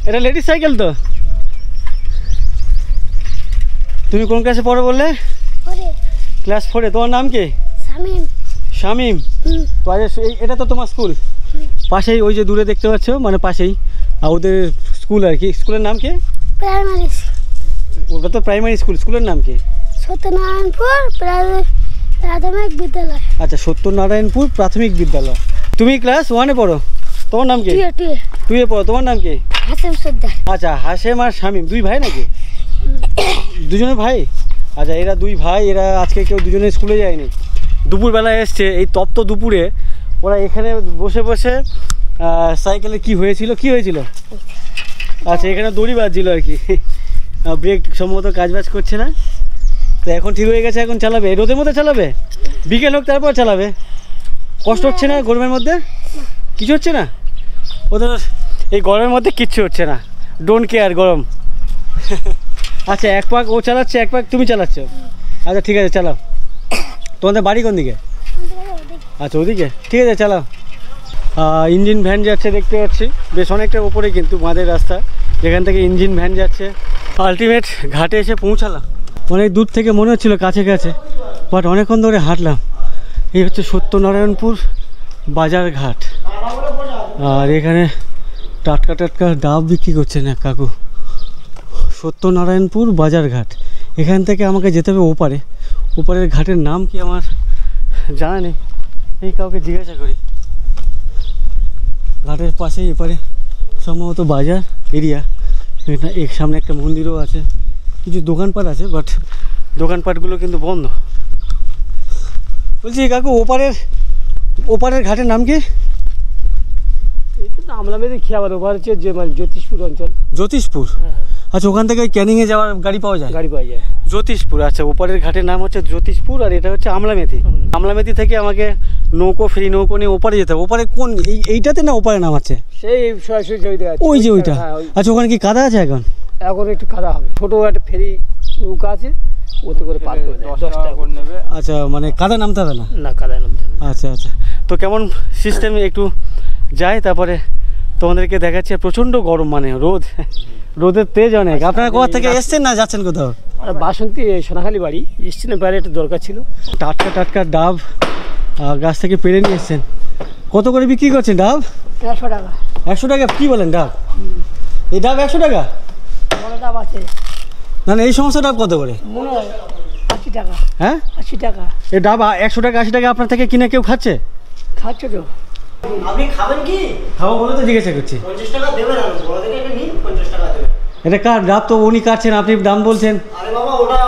S2: এটা লেডিস সাইকেল তো? তুমি কোন ক্লাসে পড়ো বললে? ক্লাস 4-এ। তোমার নাম কি? শামিম। তো এটা তো তোমার স্কুল? পাশেই ওই যে দূরে দেখতে পাচ্ছ, মানে পাশেই ওদের স্কুল আর কি। স্কুলের নাম কি?
S1: প্রাইমারি।
S2: ওটা তো প্রাইমারি স্কুল, স্কুলের নাম কি?
S1: সত্যনারায়ণপুর প্রাথমিক বিদ্যালয়।
S2: আচ্ছা, সত্যনারায়ণপুর প্রাথমিক বিদ্যালয়। তুমি ক্লাস 1-এ পড়ো? তোমার নাম কি? 2-এ পড়ো। তোমার নাম কি?
S1: হাসেম সর্দার।
S2: আচ্ছা, হাসেম আর শামিম 2 ভাই নাকি? দুজনে ভাই? আচ্ছা, এরা 2 ভাই, এরা আজকে কেউ দুজনে স্কুলে যায়নি, দুপুরবেলায় এসছে। এই তপ্ত দুপুরে ওরা এখানে বসে বসে সাইকেলে কি হয়েছিল? আচ্ছা, এখানে দড়ি বাজছিল আর কি, ব্রেক সম্ভবত কাজবাজ করছে না। তো এখন ঠিক হয়ে গেছে, এখন চালাবে। রোদের মধ্যে চালাবে? বিকেল হোক তারপর চালাবে? কষ্ট হচ্ছে না গরমের মধ্যে? কিছু হচ্ছে না ওদের? এই গরমের মধ্যে কিচ্ছু হচ্ছে না, ডোন্ট কেয়ার গরম। আচ্ছা, 1 পাক ও চালাচ্ছে, 1 পাক তুমি চালাচ্ছ? আচ্ছা, ঠিক আছে, চালাও। তোমাদের বাড়ি কোন দিকে? আচ্ছা, ওদিকে, ঠিক আছে, চালাও। ইঞ্জিন ভ্যান যাচ্ছে দেখতে পাচ্ছি, বেশ অনেকটা উপরে কিন্তু বাঁধের রাস্তা, যেখান থেকে ইঞ্জিন ভ্যান যাচ্ছে। আলটিমেট ঘাটে এসে পৌঁছালাম। অনেক দূর থেকে মনে হচ্ছিল কাছে কাছে, বাট অনেকক্ষণ ধরে হাঁটলাম। এই হচ্ছে সত্যনারায়ণপুর বাজার ঘাট। আর এখানে টাটকা টাটকা ডাব বিক্রি করছেন এক কাকু। সত্যনারায়ণপুর বাজার ঘাট। এখান থেকে আমাকে যেতে হবে ওপারে। ওপারের ঘাটের নাম কি আমার জানা নেই, এই কাউকে জিজ্ঞাসা করি। ঘাটের পাশেই এপারে সম্ভবত বাজার এরিয়া। এটা এর সামনে একটা মন্দিরও আছে, কিছু দোকানপাট আছে, বাট দোকানপাটগুলো কিন্তু বন্ধ। বলছি কাকু ওপারের ঘাটের নাম কি?
S8: আমলামেদি খেয়াবার ওপার হচ্ছে যে মানে জ্যোতিষপুর অঞ্চল।
S2: জ্যোতিষপুর। আচ্ছা, ওখান থেকে ক্যানিংয়ে যাওয়ার গাড়ি পাওয়া যায়?
S8: গাড়ি পাওয়া যায়।
S2: জ্যোতিষপুর। আচ্ছা, ওপারের ঘাটের নাম হচ্ছে জ্যোতিষপুর, আর এটা হচ্ছে আমলামেথি। আমলামেথি থেকে আমাকে ফেরি নৌকো নিয়ে ওপারে যেতে হবে। ওপারে কোন এইটাতে না ওপারে নাম আছে?
S8: সেই সরাসরি
S2: ওই যে ওইটা। আচ্ছা, ওখানে কি কাদা আছে এখন?
S8: এখন একটু কাদা হবে। ছোটো একটা ফেরি নৌকা আছে, ওতে করে পার করে দেয়। 10 টাকা করে নেবে।
S2: আচ্ছা, মানে কাদা নামতে হবে না?
S8: না, কাদায় নামতে হবে।
S2: আচ্ছা আচ্ছা, তো কেমন সিস্টেমে একটু যাই, তারপরে তোমাদেরকে দেখাচ্ছি। প্রচণ্ড গরম, মানে রোদের তেজ অনেক। আপনারা কোথা থেকে এসছেন না যাচ্ছেন কোথাও?
S8: বাসন্তী সোনাখালি বাড়ি এসছি না, বাইরে একটু দরকার ছিল।
S2: টাটকা টাটকা ডাব গাছ থেকে পেড়ে নিয়ে এসছেন। কত করে বিক্রি করছেন ডাব?
S8: 100 টাকা।
S2: 100 টাকা? কী বলেন, ডাব? এই ডাব 100 টাকা?
S8: বড় ডাব আছে
S2: না না, এই সমস্ত ডাব কত করে?
S8: মনে হয় 80 টাকা।
S2: হ্যাঁ,
S8: 80 টাকা।
S2: এই ডাব 100 টাকা 80 টাকা আপনার থেকে কিনে কেউ খাচ্ছে?
S8: খাচ্ছ তো?
S6: আপনি খাবেন কি?
S2: খাবো বলে তো জিজ্ঞাসা করছি।
S6: 50 টাকা দেবেন, আর বড় থেকে এটা নিন, 50 টাকা দেবেন।
S2: এটা কার ডাব? তো উনি কাটছেন, আপনি দাম বলছেন।
S6: আরে বাবা, ওটা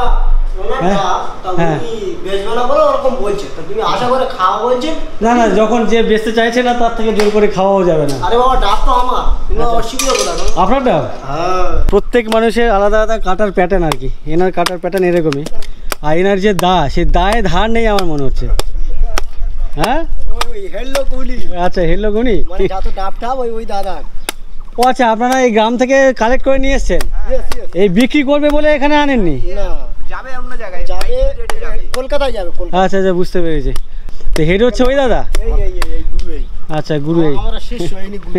S6: ওনার
S2: হ্যাঁ,
S6: ডাব, তা
S2: হ্যাঁ।
S6: উনি বেচবে না বলে ওরকম বলছে। তা তুমি আশা করে খাওয়া বলছেন?
S2: না না, যখন যে বেচতে চাইছে না তার থেকে জোর করে খাওয়াও যাবে না।
S6: আরে বাবা, ডাব তো আমার, তুমি অস্বীকার করো না।
S2: আপনার ডাব?
S6: হ্যাঁ।
S2: প্রত্যেক মানুষের আলাদা আলাদা কাটার প্যাটার্ন আর কি। এনার কাটার প্যাটার্ন এরকমই, আর এনার যে দা, সেই দায়ে ধার নেই আমার মনে হচ্ছে। হ্যাঁ,
S6: হেললো কুলি,
S2: আচ্ছা, হেলো গুনি।
S6: মানে যত ডাব টাব ওই দাদা।
S2: ও আচ্ছা, আপনারা এই গ্রাম থেকে কালেক্ট করে নিয়ে এসছেন, এই বিক্রি করবে বলে এখানে আনেননি?
S6: না, যাবে অন্য জায়গায়, যাবে কলকাতায় যাবে।
S2: আচ্ছা আচ্ছা, বুঝতে পেরেছি। তো হেড হচ্ছে ওই দাদা?
S6: এই গুরু এই।
S2: আচ্ছা, গুরু এই।
S6: আমরা শেষ হয়নি গুরু।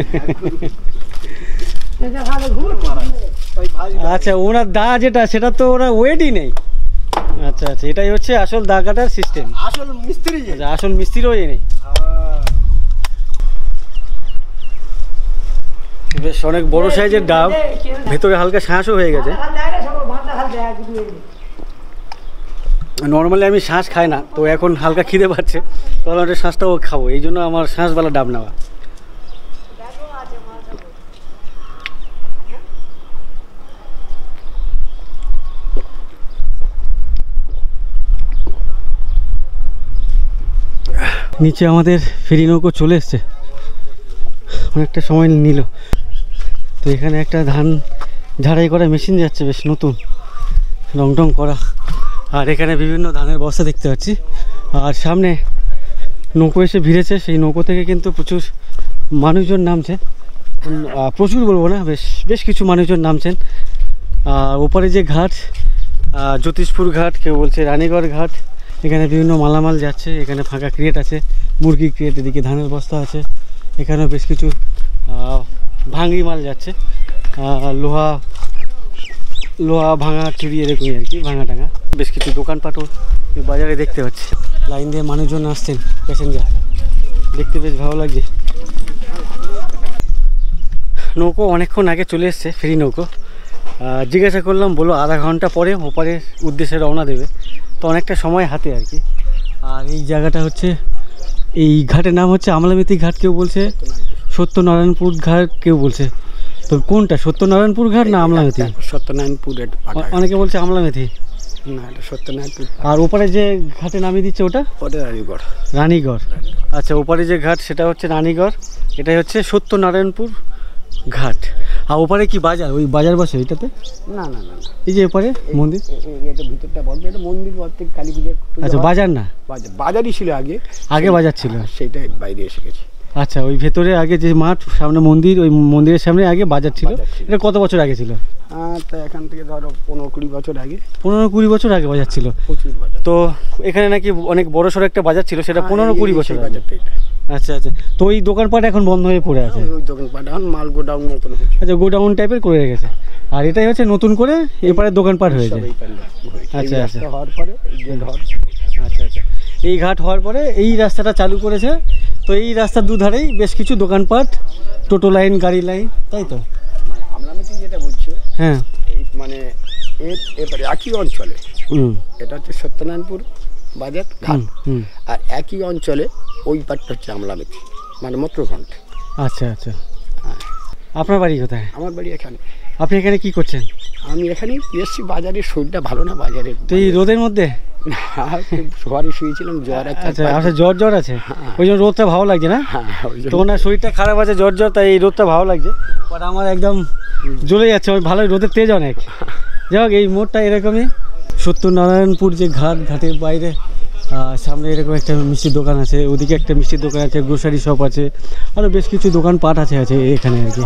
S2: আচ্ছা, ওনার দা যেটা, সেটা তো ওরা ওয়েটই নেই। আচ্ছা আচ্ছা, এটাই হচ্ছে আসল দা কাটার সিস্টেম।
S6: আসল মিস্ত্রি।
S2: আচ্ছা, আসল মিস্ত্রিরও এ নেই। বেশ অনেক বড় সাইজের ডাব, ভেতরে হালকা শাঁসও হয়ে গেছে। নর্মালি আমি শাঁস খাই না, তো এখন হালকা খিদে পাচ্ছে, তাহলে ওটা শাঁসটাও খাবো, এই জন্য আমার শাঁসওয়ালা ডাব নেওয়া। নিচে আমাদের ফেরি নৌকো চলে এসছে, অনেকটা সময় নিল। তো এখানে একটা ধান ঝাড়াই করা মেশিন যাচ্ছে, বেশ নতুন, রং টং করা। আর এখানে বিভিন্ন ধানের বস্তা দেখতে পাচ্ছি। আর সামনে নৌকো এসে ভিড়েছে, সেই নৌকো থেকে কিন্তু প্রচুর মানুষজন নামছে। প্রচুর বলবো না, বেশ কিছু মানুষজন নামছেন। আর ওপারে যে ঘাট, জ্যোতিষপুর ঘাট, কেউ বলছে রানীগড় ঘাট, এখানে বিভিন্ন মালামাল যাচ্ছে। এখানে ফাঁকা ক্রিয়েট আছে, মুরগি ক্রিয়েট, এদিকে ধানের বস্তা আছে। এখানেও বেশ কিছু ভাঙড়ি মাল যাচ্ছে, লোহা ভাঙা চুরি, এরকমই আর কি, ভাঙা টাঙা। বেশ কিছু দোকানপাটও বাজারে দেখতে পাচ্ছি। লাইন দিয়ে মানুষজন আসছেন, প্যাসেঞ্জার, দেখতে বেশ ভালো লাগছে। নৌকো অনেকক্ষণ আগে চলে এসছে, ফেরি নৌকো। জিজ্ঞাসা করলাম, বলো আধা ঘন্টা পরে ওপারের উদ্দেশ্যে রওনা দেবে। তো অনেকটা সময় হাতে আর কি। আর এই জায়গাটা হচ্ছে, এই ঘাটের নাম হচ্ছে আমলামেথি ঘাট, কেউ বলছে সত্যনারায়ণপুর ঘাট, কেউ বলছে। তো কোনটা, সত্যনারায়ণপুর ঘাট না আমলামেথি?
S8: সত্যনারায়ণপুর।
S2: অনেকে বলছে আমলামেথি।
S8: না, এটা সত্যনারায়ণপুর।
S2: আর ওপারে যে ঘাটে নামিয়ে দিচ্ছে ওটা?
S8: ওটা রানীগড়।
S2: রানীগড়। আচ্ছা, ওপারে যে ঘাট সেটা হচ্ছে রানীগড়, এটাই হচ্ছে সত্যনারায়ণপুর ঘাট। আর ওপারে কি বাজার, ওই বাজার বসে ওইটাতে?
S8: না না না,
S2: এই যে ওপারে মন্দির,
S8: এটা ভিতরটা বন্ধ, এটা মন্দির প্রত্যেক কালী পুজোর।
S2: আচ্ছা, বাজার না?
S8: বাজারই ছিল আগে,
S2: বাজার ছিল,
S8: সেইটাই বাইরে এসে গেছে।
S2: আচ্ছা, ওই ভেতরে আগে যে মাঠ, সামনে মন্দির, ওই মন্দিরের সামনে আগে বাজার ছিল। এটা কত বছর আগে ছিল?
S8: তা এখান থেকে ধরো 15-20 বছর আগে।
S2: 15-20 বছর আগে বাজার ছিল।
S8: প্রচুর বাজার।
S2: তো এখানে নাকি অনেক বড় সড়ো একটা বাজার ছিল, সেটা 15-20 বছর আগে।
S8: বাজারটা এটা।
S2: আচ্ছা আচ্ছা, তো ওই দোকানপাট এখন বন্ধ হয়ে পড়ে আছে।
S8: ওই দোকানপাট এখন মাল গোডাউন মতন হচ্ছে।
S2: আচ্ছা, গোডাউন টাইপের করে রেখেছে, আর এটাই হচ্ছে নতুন করে এপারে দোকানপাট হয়েছে। আচ্ছা আচ্ছা,
S8: হওয়ার পরে এই যে ঘর।
S2: আচ্ছা আচ্ছা, এই ঘাট হওয়ার পরে এই রাস্তাটা চালু করেছে। তো এই রাস্তার দুধারেই বেশ কিছু দোকানপাট, টোটো লাইন, গাড়ি লাইন, তাই তো?
S8: আমলামিতি যেটা বলছো,
S2: হ্যাঁ।
S8: এই মানে এবারে একই অঞ্চলে, এটা হচ্ছে সত্যনারায়ণপুর বাজার ঘাট, আর একই অঞ্চলে ওই পাটটা হচ্ছে আমলামিতি, মানে মত্রঘণ্ট।
S2: আচ্ছা আচ্ছা, আপনার বাড়ি কোথায়?
S8: আমার বাড়ি এখানে।
S2: আপনি এখানে কি করছেন?
S8: আমি এখানে এসছি, বাজারের শরীরটা ভালো না, বাজারে
S2: তো এই রোদের মধ্যে
S8: ঘরে শুয়েছিলাম, জ্বর আছে।
S2: আচ্ছা, আপনার জ্বর আছে, ওই জন্য রোদটা ভালো লাগছে না? তো ওনার শরীরটা খারাপ আছে, জ্বর, তাই এই রোদটা ভালো লাগছে। বাট আমার একদম জ্বলে যাচ্ছে, ওই ভালো, রোদের তেজ অনেক। যাই হোক, এই মোড়টা এরকমই। সত্যনারায়ণপুর যে ঘাটের বাইরে সামনে এরকম একটা মিষ্টির দোকান আছে, ওদিকে একটা মিষ্টির দোকান আছে, গ্রোসারি শপ আছে, আরও বেশ কিছু দোকানপাট আছে এখানে আর কি।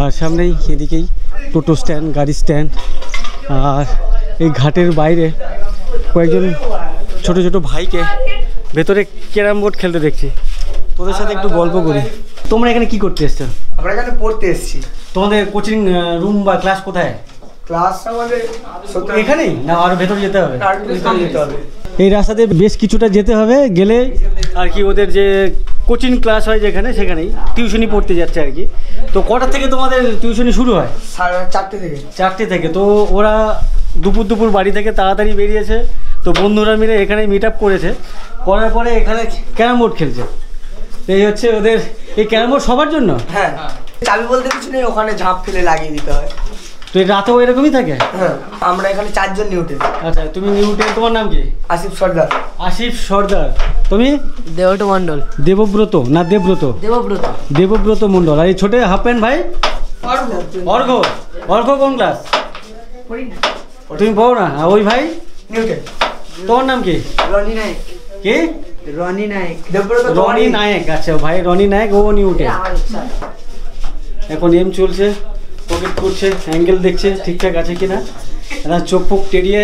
S2: আর সামনেই এদিকেই টোটো স্ট্যান্ড, গাড়ি স্ট্যান্ড। আর এই ঘাটের বাইরে কয়েকজন ছোট ছোট ভাইকে ভেতরে ক্যারাম বোর্ড খেলতে দেখছি। তোদের সাথে একটু গল্প করি। তোমরা এখানে কি করতে এসছো?
S9: আমরা এখানে পড়তে এসেছি।
S2: তোমাদের কোচিং রুম বা ক্লাস কোথায়?
S9: ক্লাস আমাদের
S2: এখানেই না আরো ভেতরে যেতে হবে?
S9: আর একটু ভিতরে যেতে হবে।
S2: এই রাস্তাতে বেশ কিছুটা যেতে হবে, গেলে আর কি ওদের যে কোচিং ক্লাস হয় যেখানে, সেখানেই টিউশনি পড়তে যাচ্ছে আর কি। তো কটার থেকে তোমাদের টিউশনি শুরু হয়?
S9: 4:30 থেকে।
S2: 4টে থেকে। তো ওরা দুপুর বাড়ি থেকে তাড়াতাড়ি বেরিয়েছে, তো বন্ধুরা মিলে এখানে মিট আপ করেছে, করার পরে এখানে ক্যারাম বোর্ড খেলছে। এই হচ্ছে ওদের এই ক্যারাম বোর্ড সবার জন্য।
S9: হ্যাঁ, চাবি বলতে কিছু নেই, ওখানে ঝাঁপ ফেলে লাগিয়ে দিতে হয়।
S2: তো এই রাতেও এরকমই থাকে?
S9: হ্যাঁ, আমরা এখানে 4 জন নিউটেন।
S2: আচ্ছা, তুমি নিউটেন, তোমার নাম কি?
S9: আসিফ সর্দার।
S2: আসিফ সর্দার। তুমি?
S10: দেবব্রত মন্ডল।
S2: দেবব্রত না দেবব্রত?
S10: দেবব্রত।
S2: দেবব্রত মন্ডল। আর এই ছোট হাফ প্যান্ট ভাই? অর্ঘ। অর্ঘ কোন ক্লাস? তুমি পড়ো না? আর ওই ভাই?
S9: নিউটেন।
S2: তোমার নাম কি?
S9: রনি নায়ক।
S2: কি?
S9: রনি নায়ক। দেবব্রত
S2: রনি নায়ক। আচ্ছা, ভাই রনি নায়ক, ও নিউটেন। এখন এম চলছে, পকেট করছে, অ্যাঙ্গেল দেখছে ঠিকঠাক আছে কিনা। না চোখ পোক টেরিয়ে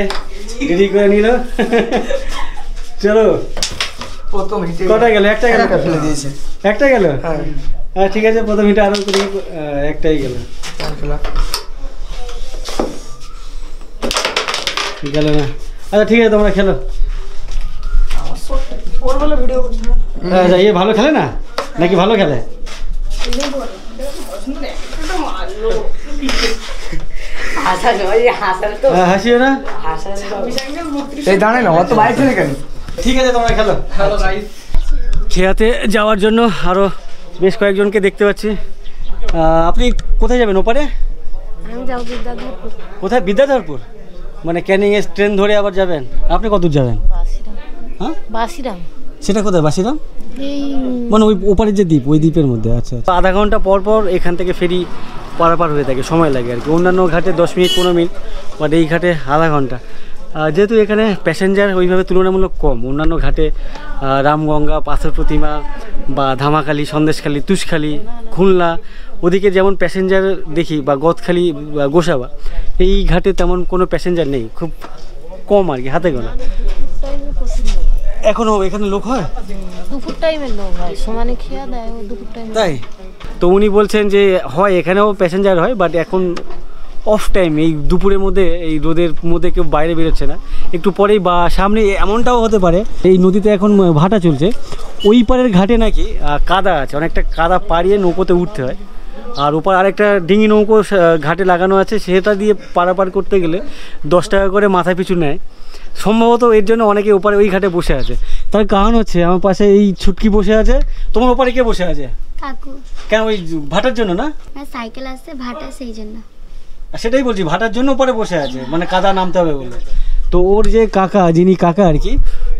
S2: রেডি করে নিল। চলো,
S9: প্রথম হিটে
S2: কটা গেল? একটা গেল,
S9: ফেলে দিয়েছে।
S2: একটা গেল।
S9: হ্যাঁ
S2: হ্যাঁ, ঠিক আছে, প্রথম হিটে আরো করি, একটাই গেল। গেল না? আচ্ছা ঠিক আছে, তোমরা খেলো। আচ্ছা, ইয়ে ভালো খেলে না নাকি? ভালো খেলে? হাসিও না?
S9: এই দাঁড়ায় না, অত বাইরে চলে কেন?
S2: ঠিক আছে, তোমরা খেলো। খেয়াতে যাওয়ার জন্য আরও বেশ কয়েকজনকে দেখতে পাচ্ছি। আপনি কোথায় যাবেন? ওপারে?
S4: আমি যাবো বিদ্যাধরপুর।
S2: কোথায়? বিদ্যাধরপুর মানে ক্যানিংয়ে ট্রেন ধরে আবার যাবেন? আপনি কত যাবেন?
S4: বাসিরাম।
S2: হ্যাঁ,
S4: বাসিরাম।
S2: সেটা কোথায় বাসিরাম?
S4: এই
S2: মানে ওই ওপারের যে দ্বীপ, ওই দ্বীপের মধ্যে। আচ্ছা, আধা ঘন্টা পর পর এখান থেকে ফেরি পারাপার হয়ে থাকে, সময় লাগে আর কি। অন্যান্য ঘাটে 10 মিনিট 15 মিনিট, বাট এই ঘাটে আধা ঘন্টা। যেহেতু এখানে প্যাসেঞ্জার ওইভাবে তুলনামূলক কম, অন্যান্য ঘাটে রামগঙ্গা, পাথর প্রতিমা বা ধামাখালি, সন্দেশখালি, তুষখালি, খুলনা, ওদিকে যেমন প্যাসেঞ্জার দেখি, বা গদখালি, গোসাবা, এই ঘাটে তেমন কোনো প্যাসেঞ্জার নেই, খুব কম আর কি, হাতে গোনা। এখনও এখানে লোক হয়?
S4: দুপুর টাইমের লোক হয়, সমানে খেয়া দেয় দুপুর টাইমে।
S2: তাই তো উনি বলছেন যে হয়, এখানেও প্যাসেঞ্জার হয়, বাট এখন অফ টাইম, এই দুপুরের মধ্যে, এই রোদের মধ্যে কেউ বাইরে বেরোচ্ছে না। একটু পরেই বা সামনে এমনটাও হতে পারে, এই নদীতে এখন ভাটা চলছে, ওই পারের ঘাটে নাকি কাদা আছে, অনেকটা কাদা পাড়িয়ে নৌকোতে উঠতে হয়। আর ওপার আরেকটা ডিঙি নৌকো ঘাটে লাগানো আছে, সেটা দিয়ে পারাপার করতে গেলে 10 টাকা করে মাথায় পিছু নেয়। সম্ভবত এর জন্য অনেকে ওপারে ওই ঘাটে বসে আছে। তার কারণ হচ্ছে আমার পাশে এই ছুটকি বসে আছে। তোমার ওপারে কে বসে আছে?
S1: কাকু।
S2: কেন? ওই ভাটার জন্য না?
S1: সাইকেল আসছে ভাটা, সেই জন্য।
S2: সেটাই বলছি, ভাটার জন্য পরে বসে আছে, মানে কাদা নামতে হবে বলে। তো ওর যে কাকা, যিনি কাকা আর কি,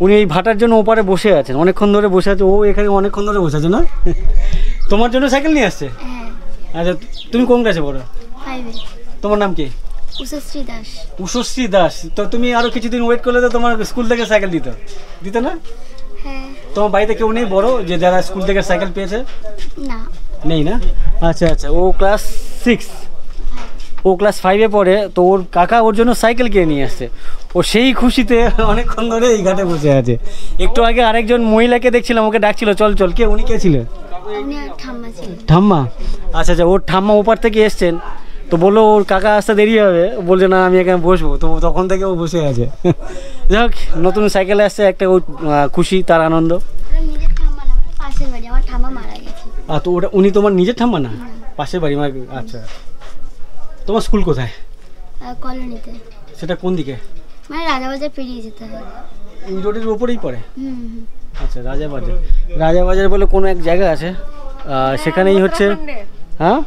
S2: উনি এই ভাটার জন্য ওপারে বসে আছেন, অনেকক্ষণ ধরে বসে আছে। ও এখানে অনেকক্ষণ ধরে বসে আছে না? তোমার জন্য সাইকেল নিয়ে আসছে?
S1: হ্যাঁ।
S2: আচ্ছা, তুমি কোন ক্লাসে পড়ো?
S1: 5-এ।
S2: তোমার নাম কি?
S1: উষশ্রী দাস।
S2: উষশ্রী দাস। তো তুমি আরো কিছুদিন ওয়েট করলে তো তোমার স্কুল থেকে সাইকেল দিত না?
S1: হ্যাঁ।
S2: তোমার বাড়িতে কেউ নেই বড় যে যারা স্কুল থেকে সাইকেল পেয়েছে?
S1: না।
S2: নেই না? আচ্ছা আচ্ছা, ও ক্লাস 6, ও ক্লাস 5-এ পড়ে, তো ওর কাকা ওর জন্য সাইকেল কিনে নিয়ে আসছে। ও সেই খুশিতে অনেকক্ষণ ধরে এই ঘাটে বসে আছে। একটু আগে আরেকজন মহিলাকে দেখছিলাম, ওকে ডাকছিল চল চল, কে উনি কে ছিলেন?
S1: উনি এক ঠাম্মা ছিলেন।
S2: ঠাম্মা? আচ্ছা আচ্ছা, ওর ঠাম্মা ওপার থেকে এসছেন, তো বললো ওর কাকা আসতে দেরি হবে, বলছে না আমি এখানে বসবো, তো তখন থেকে ও বসে আছে। যাই হোক, নতুন সাইকেলে আসছে, একটা ও খুশি, তার আনন্দ।
S1: নিজের ঠাম্মা না, পাশের বাড়ি, আমার ঠাম্মা মারা গেছে।
S2: তো ওটা উনি তোমার নিজের ঠাম্মা না? পাশের বাড়ি মানে? আচ্ছা। তোমার স্কুল কোথায়?
S1: কলোনিতে।
S2: সেটা কোন দিকে?
S1: মানে রাজাবাজার পেরিয়ে যেতে হয়।
S2: এই রোডের ওপরেই পড়ে?
S1: হুম হুম।
S2: আচ্ছা, রাজাবাজার। রাজাবাজার বলে কোনো এক জায়গা আছে, সেখানেই হচ্ছে। হ্যাঁ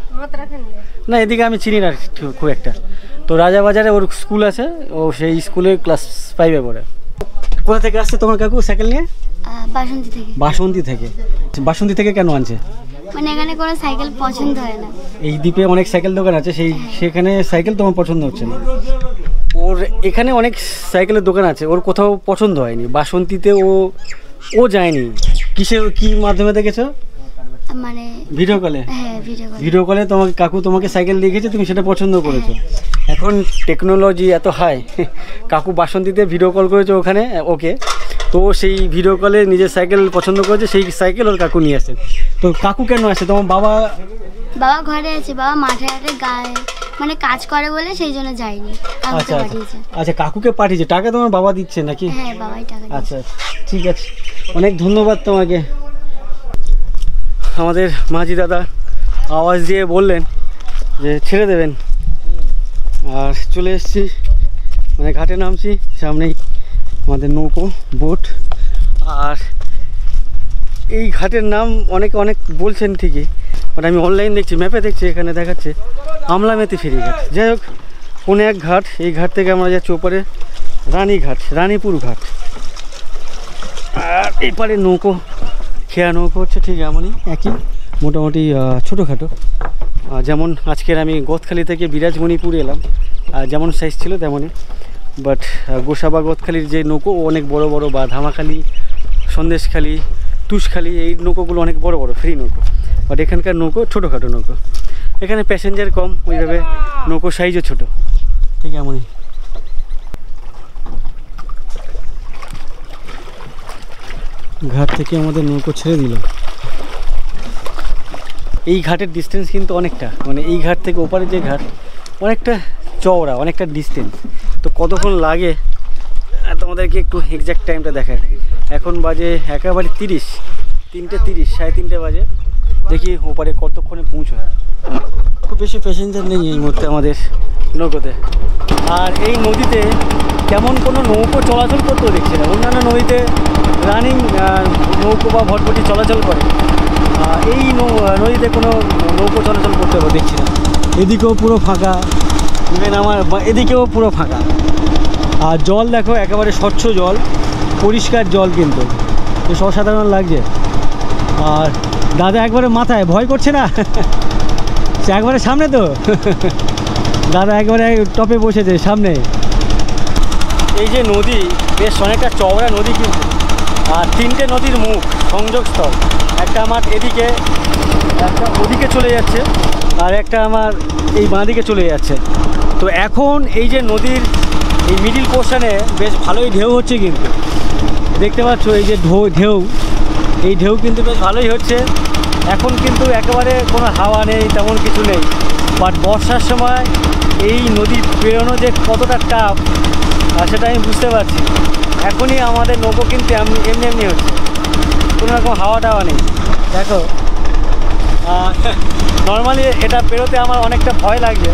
S2: না, এদিকে আমি চিনি না খুব একটা। তো রাজাবাজারে ওর স্কুল আছে, ও সেই স্কুলে ক্লাস 5-এ পড়ে। কোথা থেকে আসছে তোমার কাকু সাইকেল নিয়ে?
S1: বাসন্তী থেকে।
S2: বাসন্তী থেকে? বাসন্তী থেকে কেন আনছে?
S1: মানে এখানে কোনো সাইকেল পছন্দ হয় না।
S2: এই দ্বীপে অনেক সাইকেল দোকান আছে, সেখানে সাইকেল তোমার পছন্দ হচ্ছে না। ওর এখানে অনেক সাইকেলের দোকান আছে, ওর কোথাও পছন্দ হয়নি। বাসন্তীতে ও যায়নি। কি মাধ্যমে দেখেছো?
S1: মানে
S2: ভিডিও কলে?
S1: হ্যাঁ,
S2: ভিডিও কলে তোমাকে কাকু তোমাকে সাইকেল দেখিয়েছে, তুমি সেটা পছন্দ করেছো। এখন টেকনোলজি এত হাই, কাকু বাসন্তীতে ভিডিও কল করেছে ওখানে ওকে, তো সেই ভিডিও কলে নিজের সাইকেল পছন্দ করেছে, সেই সাইকেল ওর কাকু নিয়ে আসে। তো কাকু কেন আসে? তোমার বাবা
S1: ঘরে আছে, বাবা মাঠে ঘাটে গায়ে মানে কাজ করে বলে সেই জন্য যায়নি।
S2: আচ্ছা আচ্ছা, কাকুকে পাঠিয়েছে। টাকা তোমার বাবা দিচ্ছে নাকি?
S1: হ্যাঁ, বাবাই টাকা দিচ্ছে।
S2: আচ্ছা ঠিক আছে, অনেক ধন্যবাদ তোমাকে। আমাদের মাঝি দাদা আওয়াজ দিয়ে বললেন যে ছেড়ে দেবেন, আর চলে এসেছি, মানে ঘাটে নামছি। সামনেই আমাদের নৌকো, বোট। আর এই ঘাটের নাম অনেক বলছেন ঠিকই, বাট আমি অনলাইন দেখছি, ম্যাপে দেখছি, এখানে দেখাচ্ছে আমলামেতি ফেরিঘাট। যাই হোক, কোনো এক ঘাট, এই ঘাট থেকে আমরা যাচ্ছি ওপারে রানীপুর ঘাট। আর এই পারে নৌকো, খেয়া নৌকো হচ্ছে ঠিক এমনই, একই মোটামুটি ছোটোখাটো। যেমন আজকের আমি গোদখালি থেকে বিরাজমণিপুর এলাম, যেমন সাইজ ছিল তেমনই। বাট গোসা বা গোদখালির যে নৌকো অনেক বড় বড়, বা ধামাখালি, সন্দেশখালি, তুষখালি, এই নৌকোগুলো অনেক বড় বড় ফ্রি নৌকো। বাট এখানকার নৌকো ছোটোখাটো নৌকো, এখানে প্যাসেঞ্জার কম, ওইভাবে নৌকো সাইজও ছোটো, ঠিক এমনই। ঘাট থেকে আমাদের নৌকো ছেড়ে দিল। এই ঘাটের ডিস্টেন্স কিন্তু অনেকটা, মানে এই ঘাট থেকে ওপারে যে ঘাট অনেকটা চওড়া, অনেকটা ডিস্টেন্স। তো কতক্ষণ লাগে তোমাদেরকে একটু এক্স্যাক্ট টাইমটা দেখায়। এখন বাজে একেবারে 3:30, 3:30 বাজে। দেখি ওপারে কতক্ষণে পৌঁছায়। খুব বেশি প্যাসেঞ্জার নেই এই মুহূর্তে আমাদের নৌকোতে। আর এই নদীতে তেমন কোনো নৌকো চলাচল করতেও দেখছি না। অন্যান্য নদীতে রানিং নৌকো বা ভটভটি চলাচল করে, এই নদীতে কোনো নৌকো চলাচল করতে দেখছি না। এদিকেও পুরো ফাঁকা, ইভেন আমার এদিকেও পুরো ফাঁকা। আর জল দেখো, একেবারে স্বচ্ছ জল, পরিষ্কার জল, কিন্তু বেশ অসাধারণ লাগছে। আর দাদা একবারে মাথায়, ভয় করছে না? সে একবারে সামনে তো, দাদা একবারে টপে বসেছে সামনে। এই যে নদী, বেশ অনেকটা চওড়া নদী কিন্তু। আর 3টে নদীর মুখ, সংযোগস্থল। একটা আমার এদিকে, একটা ওদিকে চলে যাচ্ছে, আর একটা আমার এই বাঁদিকে চলে যাচ্ছে। তো এখন এই যে নদীর এই মিডিল পোর্শনে বেশ ভালোই ঢেউ হচ্ছে কিন্তু, দেখতে পাচ্ছ এই যে ঢেউ, এই ঢেউ কিন্তু বেশ ভালোই হচ্ছে। এখন কিন্তু একেবারে কোনো হাওয়া নেই, তেমন কিছু নেই। বাট বর্ষার সময় এই নদী পেরোনো যে কতটা টাফ, সেটা আমি বুঝতে পারছি। এখনই আমাদের নৌকো কিন্তু এমনি হচ্ছে, কোনো রকম হাওয়া টাওয়া নেই। দেখো, নর্মালি এটা পেরোতে আমার অনেকটা ভয় লাগছে,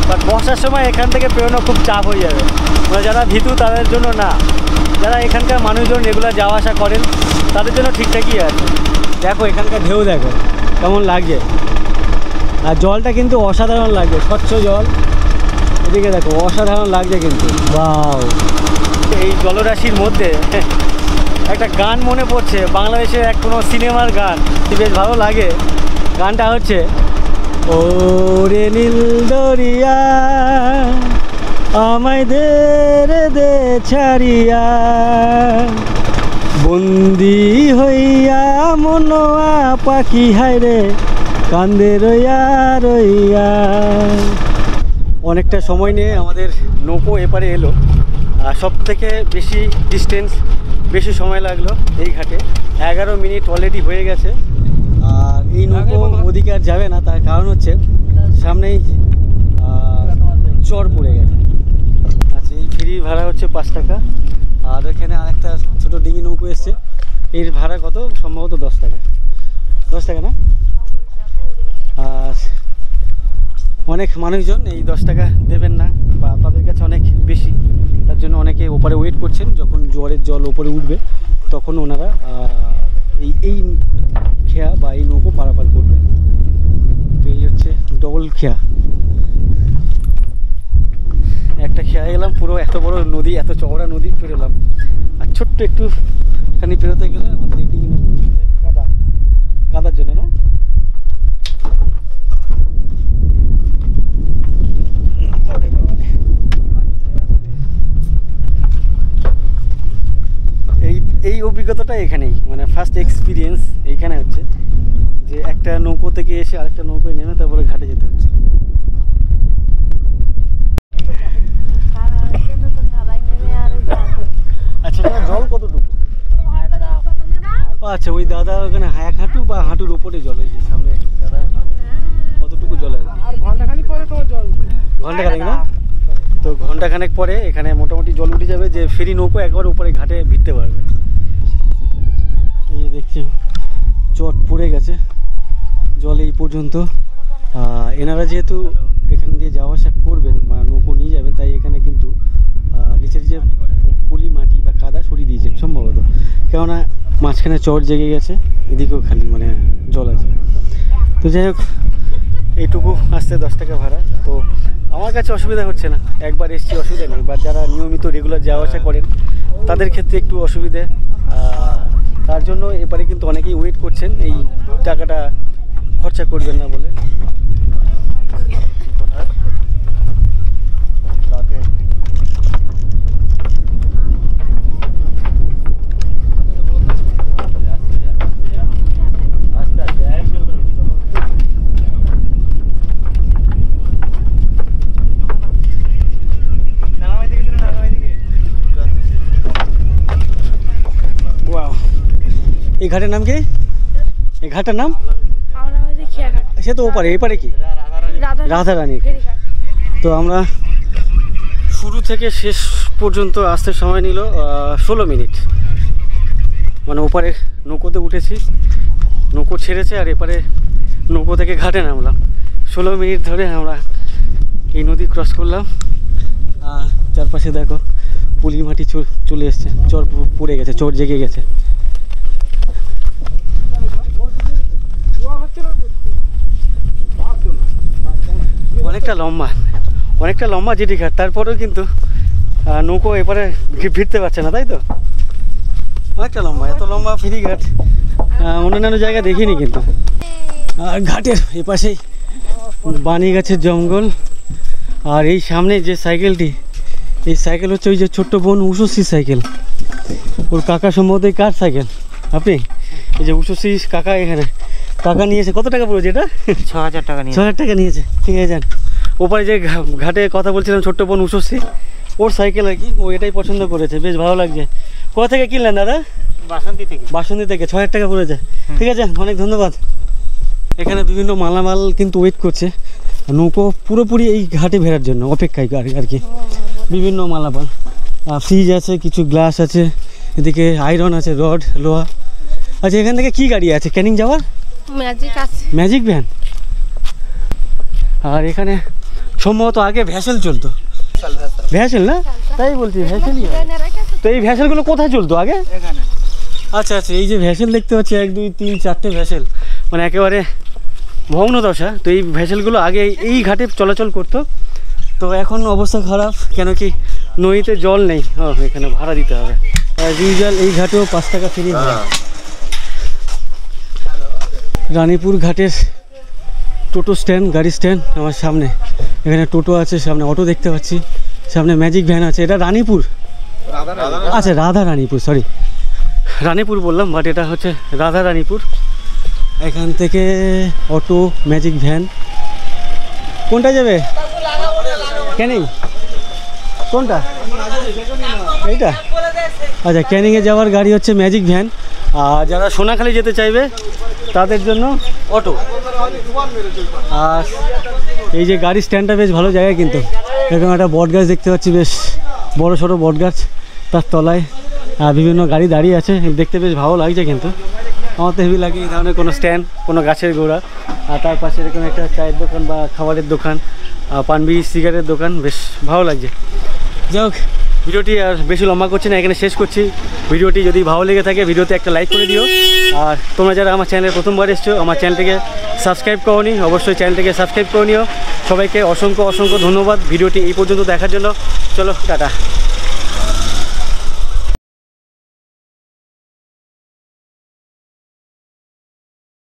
S2: বাট বর্ষার সময় এখান থেকে পেরোনো খুব চাপ হয়ে যাবে। মানে যারা ভীতু তাদের জন্য না, যারা এখানকার মানুষজন রেগুলার যাওয়া আসা করেন তাদের জন্য ঠিকঠাকই আছে। দেখো এখানকার ঢেউ দেখো কেমন লাগছে, আর জলটা কিন্তু অসাধারণ লাগছে, স্বচ্ছ জল। এদিকে দেখো, অসাধারণ লাগছে কিন্তু। ওয়াও! এই জলরাশির মধ্যে একটা গান মনে পড়ছে, বাংলাদেশের এক কোনো সিনেমার গান, বেশ ভালো লাগে। গানটা হচ্ছে, ওরে নীল দরিয়া আমায় দে রে দে ছাড়িয়া, বন্দি হইয়া মনোয়া পাখি হায়রে কান্দে রইয়া রইয়া। অনেকটা সময় নিয়ে আমাদের নৌকো এপারে এলো, আর সব থেকে বেশি ডিস্টেন্স, বেশি সময় লাগলো এই ঘাটে। 11 মিনিট অলরেডি হয়ে গেছে। আর এই নৌকো ওদিকে আর যাবে না, তার কারণ হচ্ছে সামনেই চর পড়ে গেছে। আচ্ছা, এই ফেরি ভাড়া হচ্ছে 5 টাকা। আর এখানে আরেকটা ছোটো ডিঙি নৌকো এসছে, এর ভাড়া কত? সম্ভবত 10 টাকা। 10 টাকা না? আর অনেক মানুষজন এই 10 টাকা দেবেন না, বা তাদের কাছে অনেক বেশি, তার জন্য অনেকে ওপারে ওয়েট করছেন। যখন জোয়ারের জল ওপরে উঠবে তখন ওনারা এই খেয়া বা এই নৌকো পারাপার করবে। তো এই হচ্ছে ডবল খেয়া। একটা খেয়া গেলাম, পুরো এত বড় নদী, এত চওড়া নদী পেরোলাম। আর ছোট্ট একটুখানি পেরোতে গেলে আমাদের একটু কাদার জন্য না। এই অভিজ্ঞতাটা এখানেই, মানে ফার্স্ট এক্সপিরিয়েন্স এইখানে হচ্ছে যে একটা নৌকো থেকে এসে আরেকটা নৌকোয় নেমে তারপরে ঘাটে যেতে হচ্ছে। আচ্ছা, জল কতটুকু? আচ্ছা, ওই দাদা ওখানে এক হাঁটু বা হাঁটুর ওপরে জল হয়েছে সামনে দাদা, কতটুকু জল হয়? ঘন্টাখানেক না? তো ঘন্টাখানেক পরে এখানে মোটামুটি জল উঠে যাবে, যে ফেরি নৌকো একবার উপরে ঘাটে ভিড়তে পারবে। এই দেখছি চট পড়ে গেছে জল এই পর্যন্ত। এনারা যেহেতু এখান দিয়ে যাওয়া আসা করবেন বা নৌকো নিয়ে যাবেন, তাই এখানে কিন্তু নিচের যে পলি মাটি বা কাদা সরিয়ে দিয়েছেন সম্ভবত, কেননা মাঝখানে চট জেগে গেছে, এদিকেও খালি মানে জল আছে। তো যাই হোক, এইটুকু আসছে 10 টাকা ভাড়া। তো আমার কাছে অসুবিধা হচ্ছে না, একবার এসছি অসুবিধা নেই। বা যারা নিয়মিত রেগুলার যাওয়া আসা করেন তাদের ক্ষেত্রে একটু অসুবিধে, তার জন্য এবারে কিন্তু অনেকেই ওয়েট করছেন এই টাকাটা খরচা করবেন না বলে। এই ঘাটের নাম কি? এই ঘাটের নাম সে তো ওপারে, এপারে কি রাধারানী। তো আমরা শুরু থেকে শেষ পর্যন্ত আসতে সময় নিল 16 মিনিট। মানে ওপারে নৌকোতে উঠেছি, নৌকো ছেড়েছে, আর এপারে নৌকো থেকে ঘাটে নামলাম। 16 মিনিট ধরে আমরা এই নদী ক্রস করলাম। আর চারপাশে দেখো পুলি মাটি চলে এসছে, চর পড়ে গেছে, চর জেগে গেছে। অনেকটা লম্বা জেটি ঘাট, তারপরেও কিন্তু নৌকো এপারে ভিড়তে পারছে না, তাই তো? অনেকটা লম্বা, এত লম্বা ফেরিঘাট অন্যান্য জায়গায় দেখিনি কিন্তু। আর ঘাটের এপাশেই বানি গাছের জঙ্গল। আর এই সামনে যে সাইকেলটি, এই সাইকেল হচ্ছে ওই যে ছোট্ট বোন উষশ্রী সাইকেল, ওর কাকা সম্ভবত এই কার সাইকেল। আপনি এই যে উষশ্রী কাকা, এখানে কাকা নিয়েছে, কত টাকা পড়েছে এটা?
S6: 6000 টাকা নিয়ে।
S2: 6000 টাকা নিয়েছে, ঠিক আছে। যান ওপারে যে ঘাটে কথা বলছিলাম ছোট্ট বোন উষশ্রী, ওর সাইকেল আর কি, ও এটাই পছন্দ করেছে, বেশ ভালো লাগছে। কোথা থেকে কিনলেন দাদা?
S6: বাসন্তী থেকে।
S2: বাসন্তী থেকে 6000 টাকা পড়েছে, ঠিক আছে, অনেক ধন্যবাদ। এখানে বিভিন্ন মালামাল কিন্তু ওয়েট করছে, নৌকো পুরোপুরি এই ঘাটে ভেড়ার জন্য অপেক্ষায় আর কি। বিভিন্ন মালামাল, ফ্রিজ আছে, কিছু গ্লাস আছে, এদিকে আয়রন আছে, রড, লোহা। আচ্ছা, এখান থেকে কি গাড়ি আছে ক্যানিং যাওয়ার? Magic van. আর এখানে সম্ভবত আগে ভ্যাসেল চলতো। ভ্যাসেল না? তাই বলছি, ভ্যাসেলই। তো এই ভ্যাসেলগুলো কোথায় চলতো আগে? আচ্ছা আচ্ছা, এই যে ভ্যাসেল দেখতে পাচ্ছি 1 2 3 4টে ভ্যাসেল, মানে একেবারে ভগ্ন দশা। তো এই ভ্যাসেলগুলো আগে এই ঘাটে চলাচল করতো। তো এখন অবস্থা খারাপ, কেন কি নদীতে জল নেই। এখানে ভাড়া দিতে হবে অ্যাজ ইউজুয়াল। এই ঘাটেও 5 টাকা ফ্রি হয়। রানীপুর ঘাটের টোটো স্ট্যান্ড, গাড়ি স্ট্যান্ড আমার সামনে। এখানে টোটো আছে, সামনে অটো দেখতে পাচ্ছি, সামনে ম্যাজিক ভ্যান আছে। এটা রানীপুর, আচ্ছা রাধা রানীপুর, সরি। রানীপুর বললাম, বাট এটা হচ্ছে রাধা রানীপুর। এখান থেকে অটো, ম্যাজিক ভ্যান, কোনটা যাবে? ক্যানিং কোনটা? এইটা? আচ্ছা, ক্যানিংয়ে যাওয়ার গাড়ি হচ্ছে ম্যাজিক ভ্যান, আর যারা সোনাখালি যেতে চাইবে তাদের জন্য অটো। আর এই যে গাড়ি স্ট্যান্ডটা বেশ ভালো জায়গা, কিন্তু এরকম একটা বট গাছ দেখতে পাচ্ছি, বেশ বড় সড়ো বট গাছ, তার তলায় বিভিন্ন গাড়ি দাঁড়িয়ে আছে, দেখতে বেশ ভালো লাগছে। কিন্তু আমার তো হেভি লাগে এই ধরনের কোনো স্ট্যান্ড, কোনো গাছের গোড়া, আর তার পাশে এরকম একটা চায়ের দোকান বা খাবারের দোকান, পানবি সিগারেটের দোকান, বেশ ভালো লাগছে। যাই হোক, ভিডিওটি আর বেশি লম্বা করছি না, এখানে শেষ করছি। ভিডিওটি যদি ভালো লেগে থাকে ভিডিওতে একটা লাইক করে দিও। আর তোমরা যারা আমার চ্যানেলে প্রথমবার এসছো, আমার চ্যানেলটিকে সাবস্ক্রাইব করোনি, অবশ্যই চ্যানেলটিকে সাবস্ক্রাইব করে নিও। সবাইকে অসংখ্য অসংখ্য ধন্যবাদ ভিডিওটি এই পর্যন্ত দেখার জন্য। চলো টাটা।